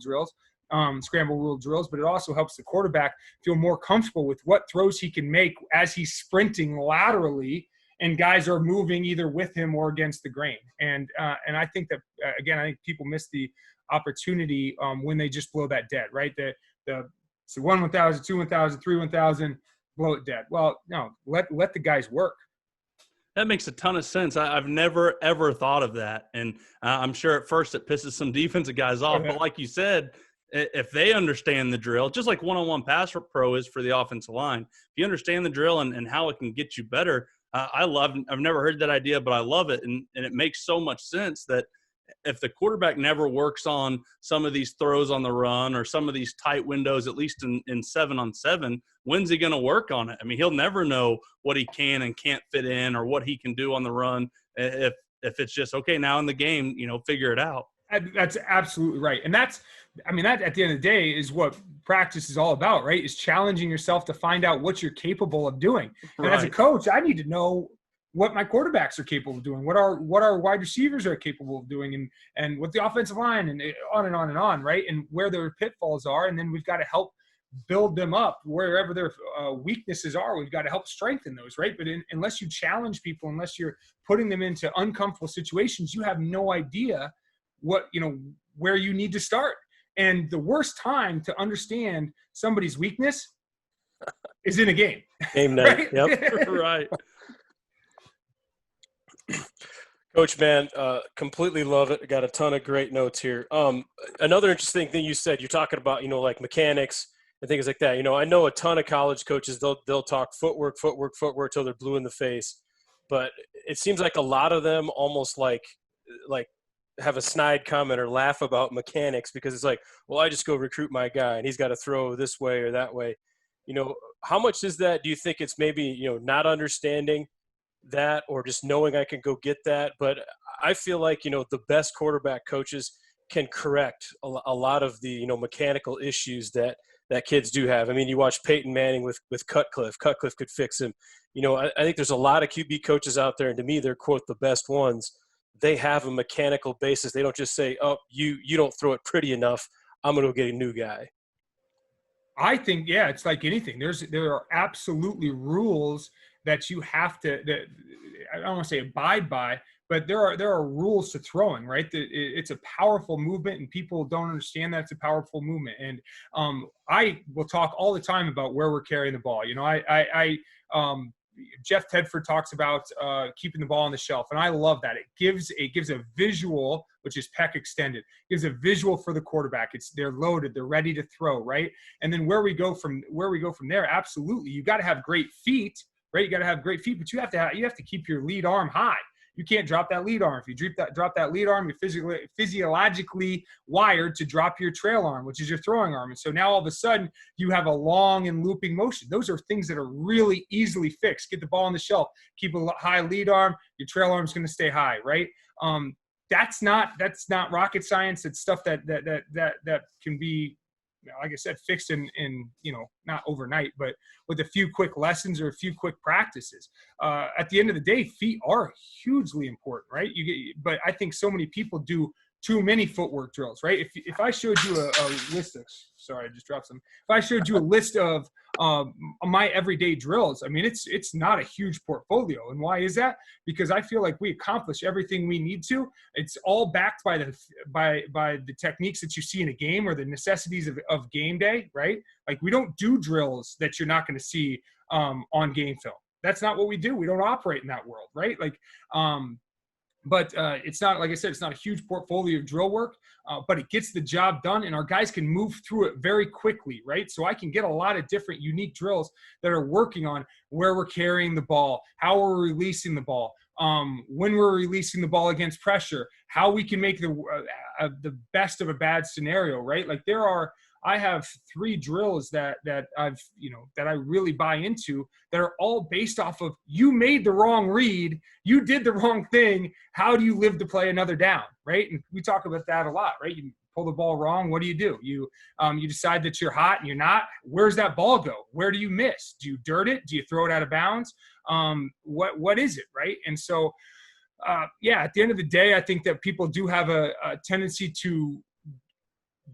rule drills, but it also helps the quarterback feel more comfortable with what throws he can make as he's sprinting laterally and guys are moving either with him or against the grain. And I think that, again, I think people miss the opportunity when they just blow that dead, right? So 1 1,000, 2 1,000, 3 1,000, blow it dead. Well, no, let the guys work. That makes a ton of sense. I've never, ever thought of that. And I'm sure at first it pisses some defensive guys off. But like you said, if they understand the drill, just like one-on-one pass pro is for the offensive line, if you understand the drill and how it can get you better, I've never heard that idea, but I love it. And it makes so much sense that if the quarterback never works on some of these throws on the run or some of these tight windows, at least in 7-on-7, when's he going to work on it? I mean, he'll never know what he can and can't fit in or what he can do on the run if it's just, okay, now in the game, figure it out. That's absolutely right. And that at the end of the day is what practice is all about, right? Is challenging yourself to find out what you're capable of doing. And as a coach, I need to know what my quarterbacks are capable of doing, what our wide receivers are capable of doing, and what the offensive line, and on and on and on, right? And where their pitfalls are. And then we've got to help build them up wherever their weaknesses are. We've got to help strengthen those, right? But unless you challenge people, unless you're putting them into uncomfortable situations, you have no idea where you need to start. And the worst time to understand somebody's weakness is in a game. Game night. Right? Yep. Right. Coach, man, completely love it. Got a ton of great notes here. Another interesting thing you said, you're talking about, like mechanics and things like that. I know a ton of college coaches, they'll talk footwork till they're blue in the face. But it seems like a lot of them almost like have a snide comment or laugh about mechanics because it's like, well, I just go recruit my guy and he's got to throw this way or that way. How much is that? Do you think it's maybe, not understanding that or just knowing I can go get that? But I feel like, the best quarterback coaches can correct a lot of the, mechanical issues that kids do have. I mean, you watch Peyton Manning with Cutcliffe. Cutcliffe could fix him. I think there's a lot of QB coaches out there, and to me, they're, quote, the best ones. They have a mechanical basis. They don't just say, oh, you don't throw it pretty enough, I'm going to get a new guy. I think, it's like anything. There are absolutely rules that you have to, I don't want to say abide by, but there are rules to throwing, right? It's a powerful movement, and people don't understand that it's a powerful movement. And I will talk all the time about where we're carrying the ball. Jeff Tedford talks about keeping the ball on the shelf, and I love that. It gives a visual, which is pec extended. It gives a visual for the quarterback. They're loaded, they're ready to throw, right? And then where we go from there, absolutely, you got to have great feet, right? You got to have great feet, but you have to keep your lead arm high. You can't drop that lead arm. If you drop that lead arm, you're physiologically wired to drop your trail arm, which is your throwing arm. And so now all of a sudden you have a long and looping motion. Those are things that are really easily fixed. Get the ball on the shelf, keep a high lead arm. Your trail arm is going to stay high, right? That's not rocket science. It's stuff that can be, like I said, fixed in not overnight, but with a few quick lessons or a few quick practices. At the end of the day, feet are hugely important, right? But I think so many people do too many footwork drills, right? If I showed you a list of, sorry, I just dropped some. If I showed you a list of my everyday drills, I mean, it's not a huge portfolio. And why is that? Because I feel like we accomplish everything we need to. It's all backed by the techniques that you see in a game or the necessities of game day, right? Like, we don't do drills that you're not going to see on game film. That's not what we do. We don't operate in that world, right? Like, but it's not, like I said, it's not a huge portfolio of drill work, but it gets the job done, and our guys can move through it very quickly, right? So I can get a lot of different unique drills that are working on where we're carrying the ball, how we're releasing the ball, when we're releasing the ball against pressure, how we can make the best of a bad scenario, right? Like, I have 3 drills that I've, that I really buy into that are all based off of, you made the wrong read, you did the wrong thing, how do you live to play another down, right? And we talk about that a lot, right? You pull the ball wrong, what do? You decide that you're hot and you're not. Where's that ball go? Where do you miss? Do you dirt it? Do you throw it out of bounds? What is it, right? And so, at the end of the day, I think that people do have a tendency to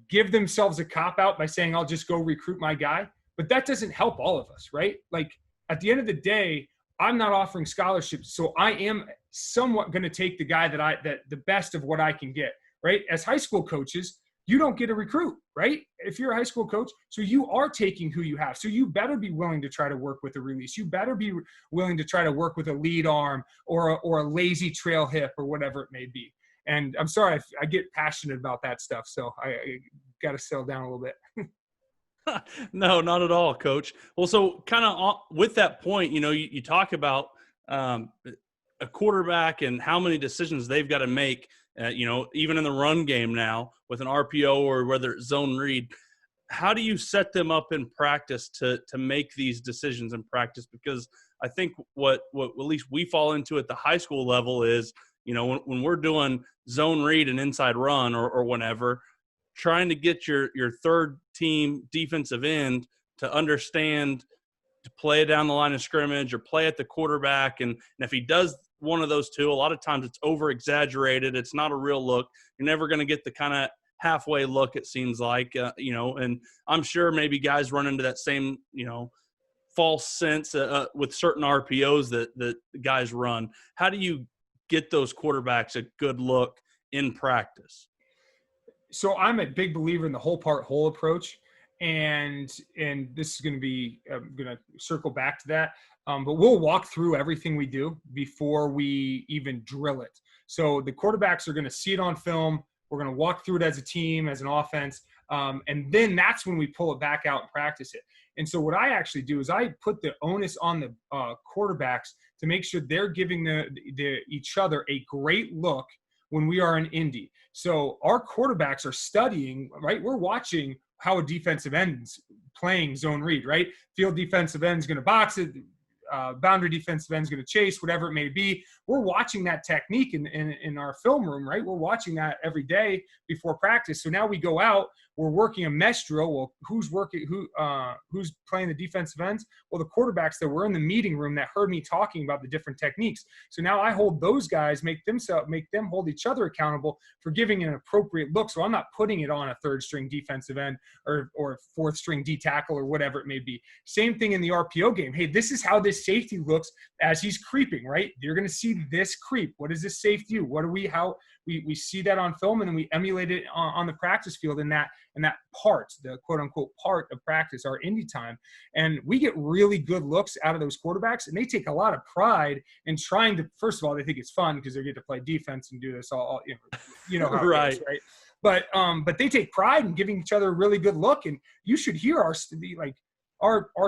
give themselves a cop-out by saying, I'll just go recruit my guy. But that doesn't help all of us, right? Like, at the end of the day, I'm not offering scholarships, so I am somewhat going to take the guy that the best of what I can get, right? As high school coaches, you don't get a recruit, right? If you're a high school coach, so you are taking who you have. So you better be willing to try to work with a release. You better be willing to try to work with a lead arm or a lazy trail hip or whatever it may be. And I'm sorry, I get passionate about that stuff, so I got to settle down a little bit. No, not at all, Coach. Well, so kind of with that point, you talk about a quarterback and how many decisions they've got to make, even in the run game now with an RPO or whether it's zone read. How do you set them up in practice to make these decisions in practice? Because I think what at least we fall into at the high school level is, when we're doing zone read and inside run or whatever, trying to get your third team defensive end to understand to play down the line of scrimmage or play at the quarterback. And if he does one of those two, a lot of times it's over exaggerated. It's not a real look. You're never going to get the kind of halfway look, it seems like, and I'm sure maybe guys run into that same, false sense with certain RPOs that guys run. How do you get those quarterbacks a good look in practice? So I'm a big believer in the whole part whole approach, and this is going to be going to circle back to that. But we'll walk through everything we do before we even drill it. So the quarterbacks are going to see it on film. We're going to walk through it as a team, as an offense, and then that's when we pull it back out and practice it. And so what I actually do is I put the onus on the quarterbacks to make sure they're giving each other a great look when we are in Indy. So our quarterbacks are studying, right? We're watching how a defensive end's playing zone read, right? Field defensive end's going to box it. Boundary defensive end's going to chase, whatever it may be. We're watching that technique in our film room, right? We're watching that every day before practice. So now we go out, we're working a mesh drill. Well, who's playing the defensive ends? Well, the quarterbacks that were in the meeting room that heard me talking about the different techniques. So now I hold those guys, make them hold each other accountable for giving an appropriate look. So I'm not putting it on a third string defensive end or fourth string D tackle or whatever it may be. Same thing in the RPO game. Hey, this is how this safety looks as he's creeping, right? You're going to see this creep. What does this safety do? How we see that on film, and then we emulate it on the practice field in that and that part, the quote unquote part of practice, our indie time. And we get really good looks out of those quarterbacks, and they take a lot of pride in trying to, first of all, they think it's fun because they get to play defense and do this all you know how it Right. goes, right? But they take pride in giving each other a really good look. And you should hear our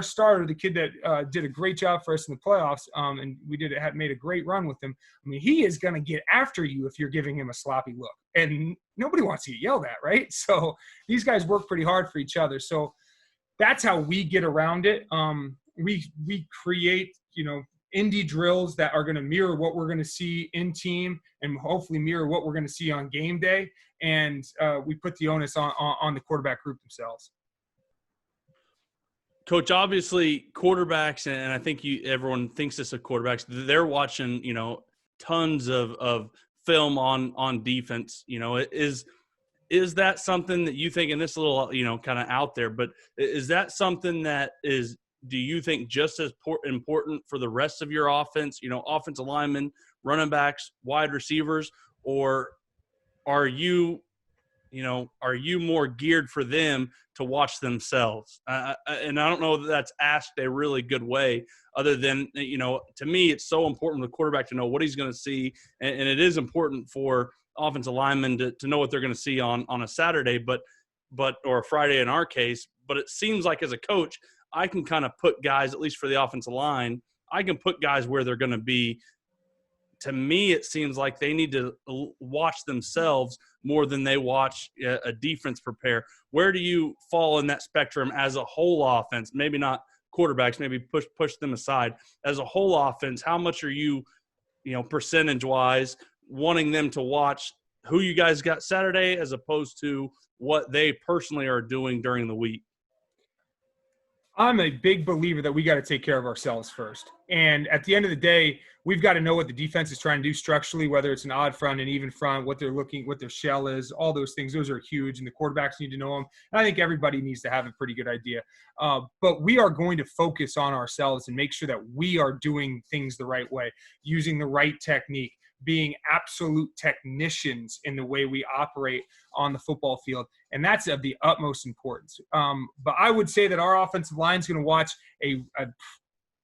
starter, the kid that did a great job for us in the playoffs, and we made a great run with him. I mean, he is going to get after you if you're giving him a sloppy look, and nobody wants to get yelled at, right? So these guys work pretty hard for each other. So that's how we get around it. We create, indie drills that are going to mirror what we're going to see in team, and hopefully mirror what we're going to see on game day. And we put the onus on the quarterback group themselves. Coach, obviously quarterbacks, and I think everyone thinks this of quarterbacks, they're watching, tons of film on defense. Is that something that you think, and this little, kind of out there, but is that something that do you think just as important for the rest of your offense, offensive linemen, running backs, wide receivers, or are you more geared for them to watch themselves? And I don't know that that's asked a really good way, other than, to me, it's so important for the quarterback to know what he's going to see. And it is important for offensive linemen to know what they're going to see on a Saturday, or a Friday in our case. But it seems like as a coach, I can kind of put guys, at least for the offensive line, I can put guys where they're going to be. To me, it seems like they need to watch themselves more than they watch a defense prepare. Where do you fall in that spectrum as a whole offense? Maybe not quarterbacks, maybe push them aside. As a whole offense, how much are you, percentage-wise, wanting them to watch who you guys got Saturday as opposed to what they personally are doing during the week? I'm a big believer that we got to take care of ourselves first. And at the end of the day, we've got to know what the defense is trying to do structurally, whether it's an odd front, an even front, what their shell is, all those things. Those are huge, and the quarterbacks need to know them. And I think everybody needs to have a pretty good idea. But we are going to focus on ourselves and make sure that we are doing things the right way, using the right technique, being absolute technicians in the way we operate on the football field. And that's of the utmost importance. But I would say that our offensive line is going to watch a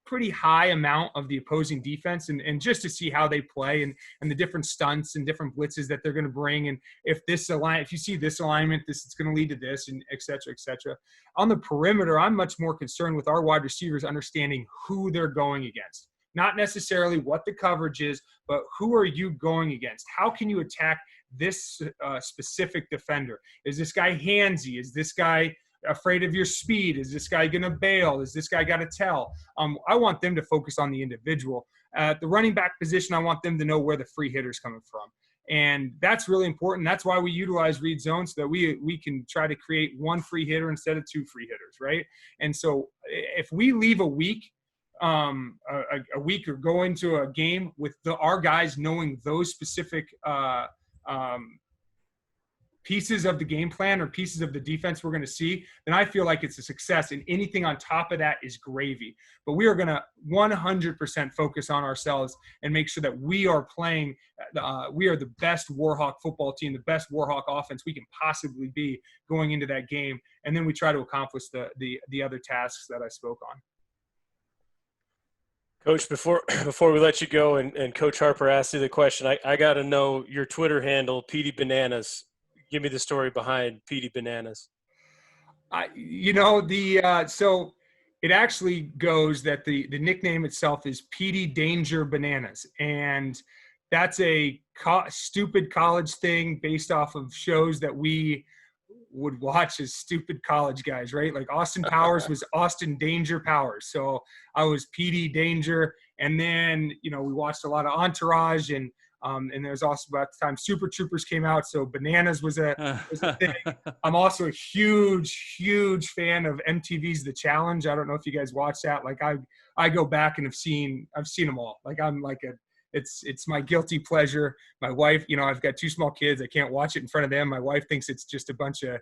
pretty high amount of the opposing defense and just to see how they play and the different stunts and different blitzes that they're going to bring. And if you see this alignment, it's going to lead to this, and et cetera, et cetera. On the perimeter, I'm much more concerned with our wide receivers understanding who they're going against. Not necessarily what the coverage is, but who are you going against? How can you attack this specific defender? Is this guy handsy? Is this guy afraid of your speed? Is this guy going to bail? Is this guy got to tell? I want them to focus on the individual. At the running back position, I want them to know where the free hitter's coming from. And that's really important. That's why we utilize read zone, so that we can try to create one free hitter instead of two free hitters, right? And so if we leave a week or go into a game with our guys knowing those specific pieces of the game plan or pieces of the defense we're going to see, then I feel like it's a success, and anything on top of that is gravy. But we are going to 100% focus on ourselves and make sure that we are playing we are the best Warhawk football team, the best Warhawk offense we can possibly be going into that game, and then we try to accomplish the other tasks that I spoke on. Coach, before we let you go, and Coach Harper asked you the question, I got to know your Twitter handle, Petey Bananas. Give me the story behind Petey Bananas. So it actually goes that the nickname itself is Petey Danger Bananas, and that's a stupid college thing based off of shows that we would watch as stupid college guys, right? Like Austin Powers was Austin Danger Powers. So I was Petey Danger. And then, we watched a lot of Entourage, and there's also about the time Super Troopers came out. So Bananas was a thing. I'm also a huge, huge fan of MTV's The Challenge. I don't know if you guys watch that. Like I go back and I've seen them all. Like I'm like it's my guilty pleasure. My wife, I've got two small kids. I can't watch it in front of them. My wife thinks it's just a bunch of,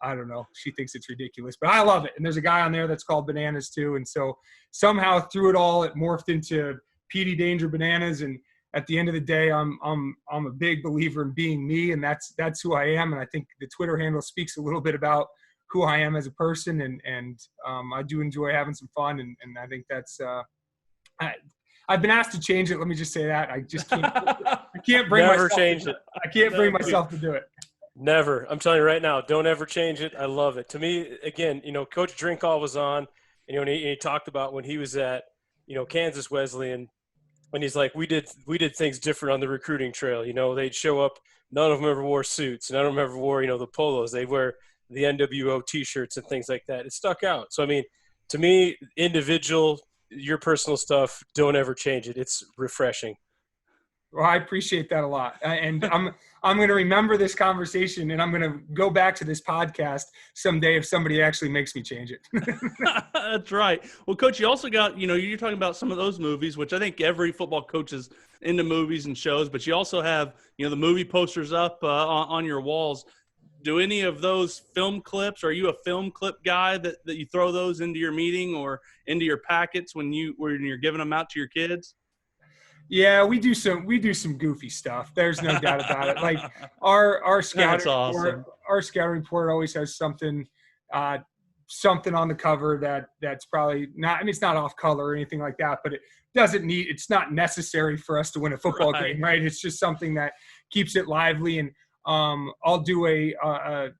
I don't know. She thinks it's ridiculous, but I love it. And there's a guy on there that's called Bananas too. And so somehow through it all, it morphed into Petey Danger Bananas. And at the end of the day, I'm a big believer in being me, and that's who I am. And I think the Twitter handle speaks a little bit about who I am as a person, and I do enjoy having some fun, and I think that's I've been asked to change it. Let me just say that I just can't. I can't bring Never myself. change it. I can't bring myself to do it. Never. I'm telling you right now, don't ever change it. I love it. To me, again, Coach Drinkall was on, and he talked about when he was at, Kansas Wesleyan, and he's like, we did things different on the recruiting trail. They'd show up. None of them ever wore suits. None of them ever wore, the polos. They wear the NWO T-shirts and things like that. It stuck out. So, I mean, to me, individual, your personal stuff, don't ever change it. It's refreshing. Well, I appreciate that a lot. And I'm going to remember this conversation, and I'm going to go back to this podcast someday if somebody actually makes me change it. That's right. Well, Coach, you also got, you're talking about some of those movies, which I think every football coach is into movies and shows, but you also have, the movie posters up on your walls. Do any of those film clips, are you a film clip guy that you throw those into your meeting or into your packets when you're giving them out to your kids? Yeah, we do some goofy stuff. There's no doubt about it. Like our scouting report, our scouting report always has something on the cover that's probably not. I mean, it's not off color or anything like that, but it's not necessary for us to win a football game, right? It's just something that keeps it lively. And I'll do a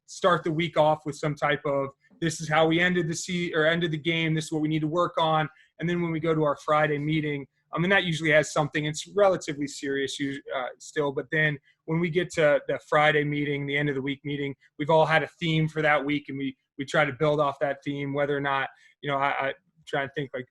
start the week off with some type of, this is how we ended the game. This is what we need to work on. And then when we go to our Friday meeting, that usually has something. It's relatively serious still. But then when we get to the Friday meeting, the end of the week meeting, we've all had a theme for that week, and we try to build off that theme. Whether or not, I try to think like,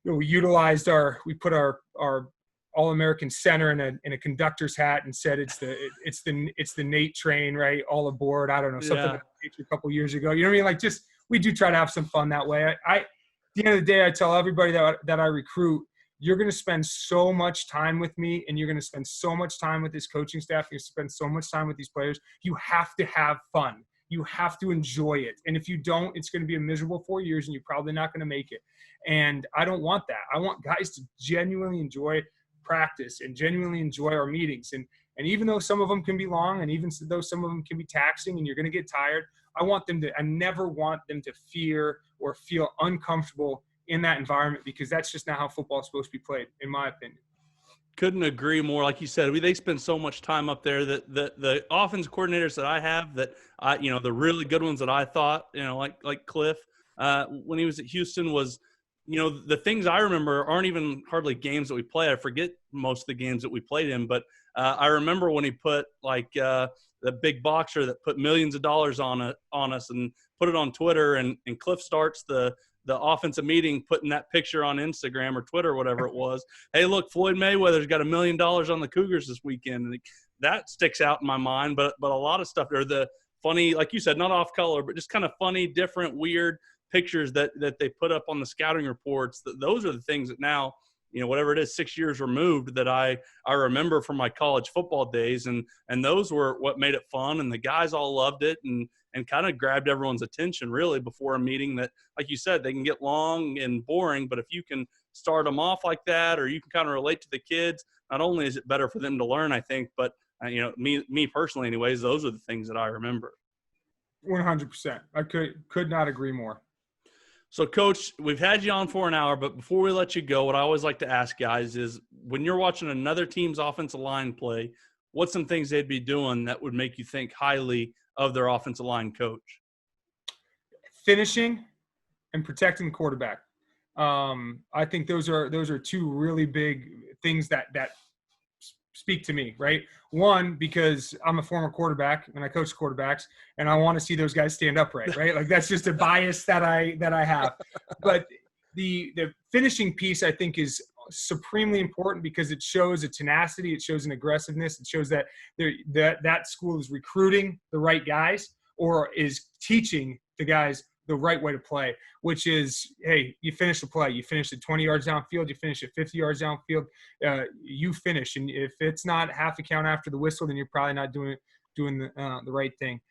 we put our All-American center in a conductor's hat and said it's the Nate train, right? All aboard. I don't know, something like a couple years ago. You know what I mean? Like, just we do try to have some fun that way. At the end of the day, I tell everybody that I recruit, you're going to spend so much time with me, and you're going to spend so much time with this coaching staff. You spend so much time with these players. You have to have fun. You have to enjoy it. And if you don't, it's going to be a miserable 4 years, and you're probably not going to make it. And I don't want that. I want guys to genuinely enjoy practice and genuinely enjoy our meetings. And even though some of them can be long, and even though some of them can be taxing and you're going to get tired, I never want them to fear or feel uncomfortable in that environment, because that's just not how football is supposed to be played, in my opinion. Couldn't agree more. Like you said, they spend so much time up there that the offense coordinators that I have, that the really good ones that I thought, like Cliff, when he was at Houston, was, the things I remember aren't even hardly games that we play. I forget most of the games that we played in, but I remember when he put the big boxer that put millions of dollars on us and put it on Twitter, and Cliff starts the offensive meeting putting that picture on Instagram or Twitter or whatever it was. Hey, look, Floyd Mayweather's got $1 million on the Cougars this weekend. And that sticks out in my mind. But a lot of stuff are the funny, like you said, not off color, but just kind of funny, different, weird pictures that they put up on the scouting reports. Those are the things that now, whatever it is, 6 years removed, that I remember from my college football days. And those were what made it fun. And the guys all loved it and kind of grabbed everyone's attention really before a meeting that, like you said, they can get long and boring. But if you can start them off like that, or you can kind of relate to the kids, not only is it better for them to learn, I think, but me personally anyways, those are the things that I remember. 100%. I could not agree more. So, Coach, we've had you on for an hour, but before we let you go, what I always like to ask guys is, when you're watching another team's offensive line play, what's some things they'd be doing that would make you think highly of their offensive line coach? Finishing and protecting the quarterback. I think those are two really big things that speak to me, right? One, because I'm a former quarterback and I coach quarterbacks, and I want to see those guys stand upright, right? Like, that's just a bias that I have. But the finishing piece, I think, is supremely important, because it shows a tenacity, it shows an aggressiveness, it shows that that school is recruiting the right guys, or is teaching the guys the right way to play, which is, hey, you finish the play, you finish it 20 yards downfield, you finish it 50 yards downfield, you finish. And if it's not half a count after the whistle, then you're probably not doing the right thing.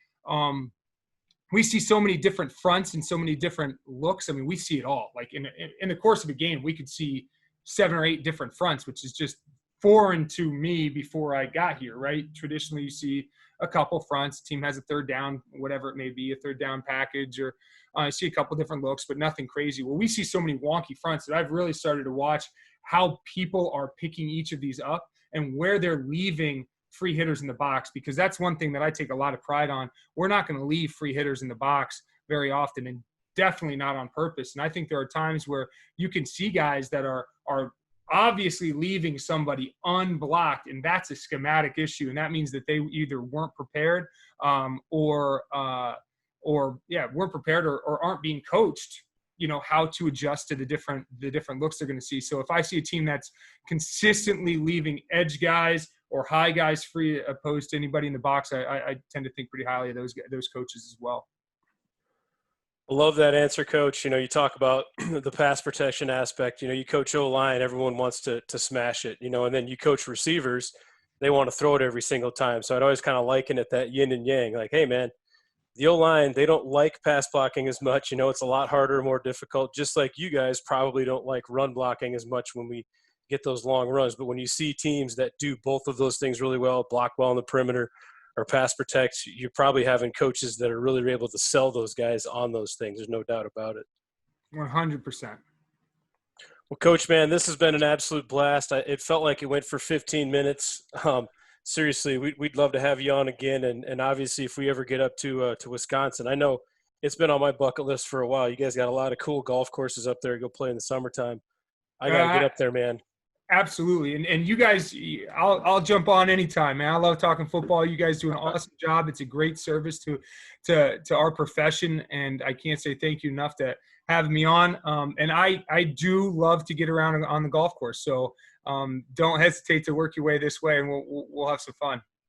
We see so many different fronts and so many different looks. I mean, we see it all. Like in the course of a game, we could see 7 or 8 different fronts, which is just foreign to me before I got here, right? Traditionally, you see a couple fronts, team has a third down, whatever it may be, a third down package, or I see a couple different looks, but nothing crazy. Well, we see so many wonky fronts that I've really started to watch how people are picking each of these up and where they're leaving free hitters in the box, because that's one thing that I take a lot of pride on. We're not going to leave free hitters in the box very often, and definitely not on purpose. And I think there are times where you can see guys that are obviously leaving somebody unblocked, and that's a schematic issue. And that means that they either weren't prepared or weren't prepared or aren't being coached, how to adjust to the different looks they're going to see. So if I see a team that's consistently leaving edge guys or high guys free opposed to anybody in the box, I tend to think pretty highly of those coaches as well. Love that answer, Coach. You talk about the pass protection aspect. You coach O-line, everyone wants to smash it, and then you coach receivers, they want to throw it every single time. So I'd always kind of liken it that yin and yang, like, hey, man, the O-line, they don't like pass blocking as much. It's a lot harder, more difficult, just like you guys probably don't like run blocking as much when we get those long runs. But when you see teams that do both of those things really well, block well on the perimeter or pass protect, you're probably having coaches that are really able to sell those guys on those things. There's no doubt about it. 100%. Well, Coach, man, this has been an absolute blast. It felt like it went for 15 minutes. Seriously, we'd love to have you on again. And obviously, if we ever get up to Wisconsin, I know it's been on my bucket list for a while. You guys got a lot of cool golf courses up there to go play in the summertime. I got to get up there, man. Absolutely. And you guys, I'll jump on anytime, man. I love talking football. You guys do an awesome job. It's a great service to our profession. And I can't say thank you enough to have me on. And I do love to get around on the golf course. So don't hesitate to work your way this way, and we'll have some fun.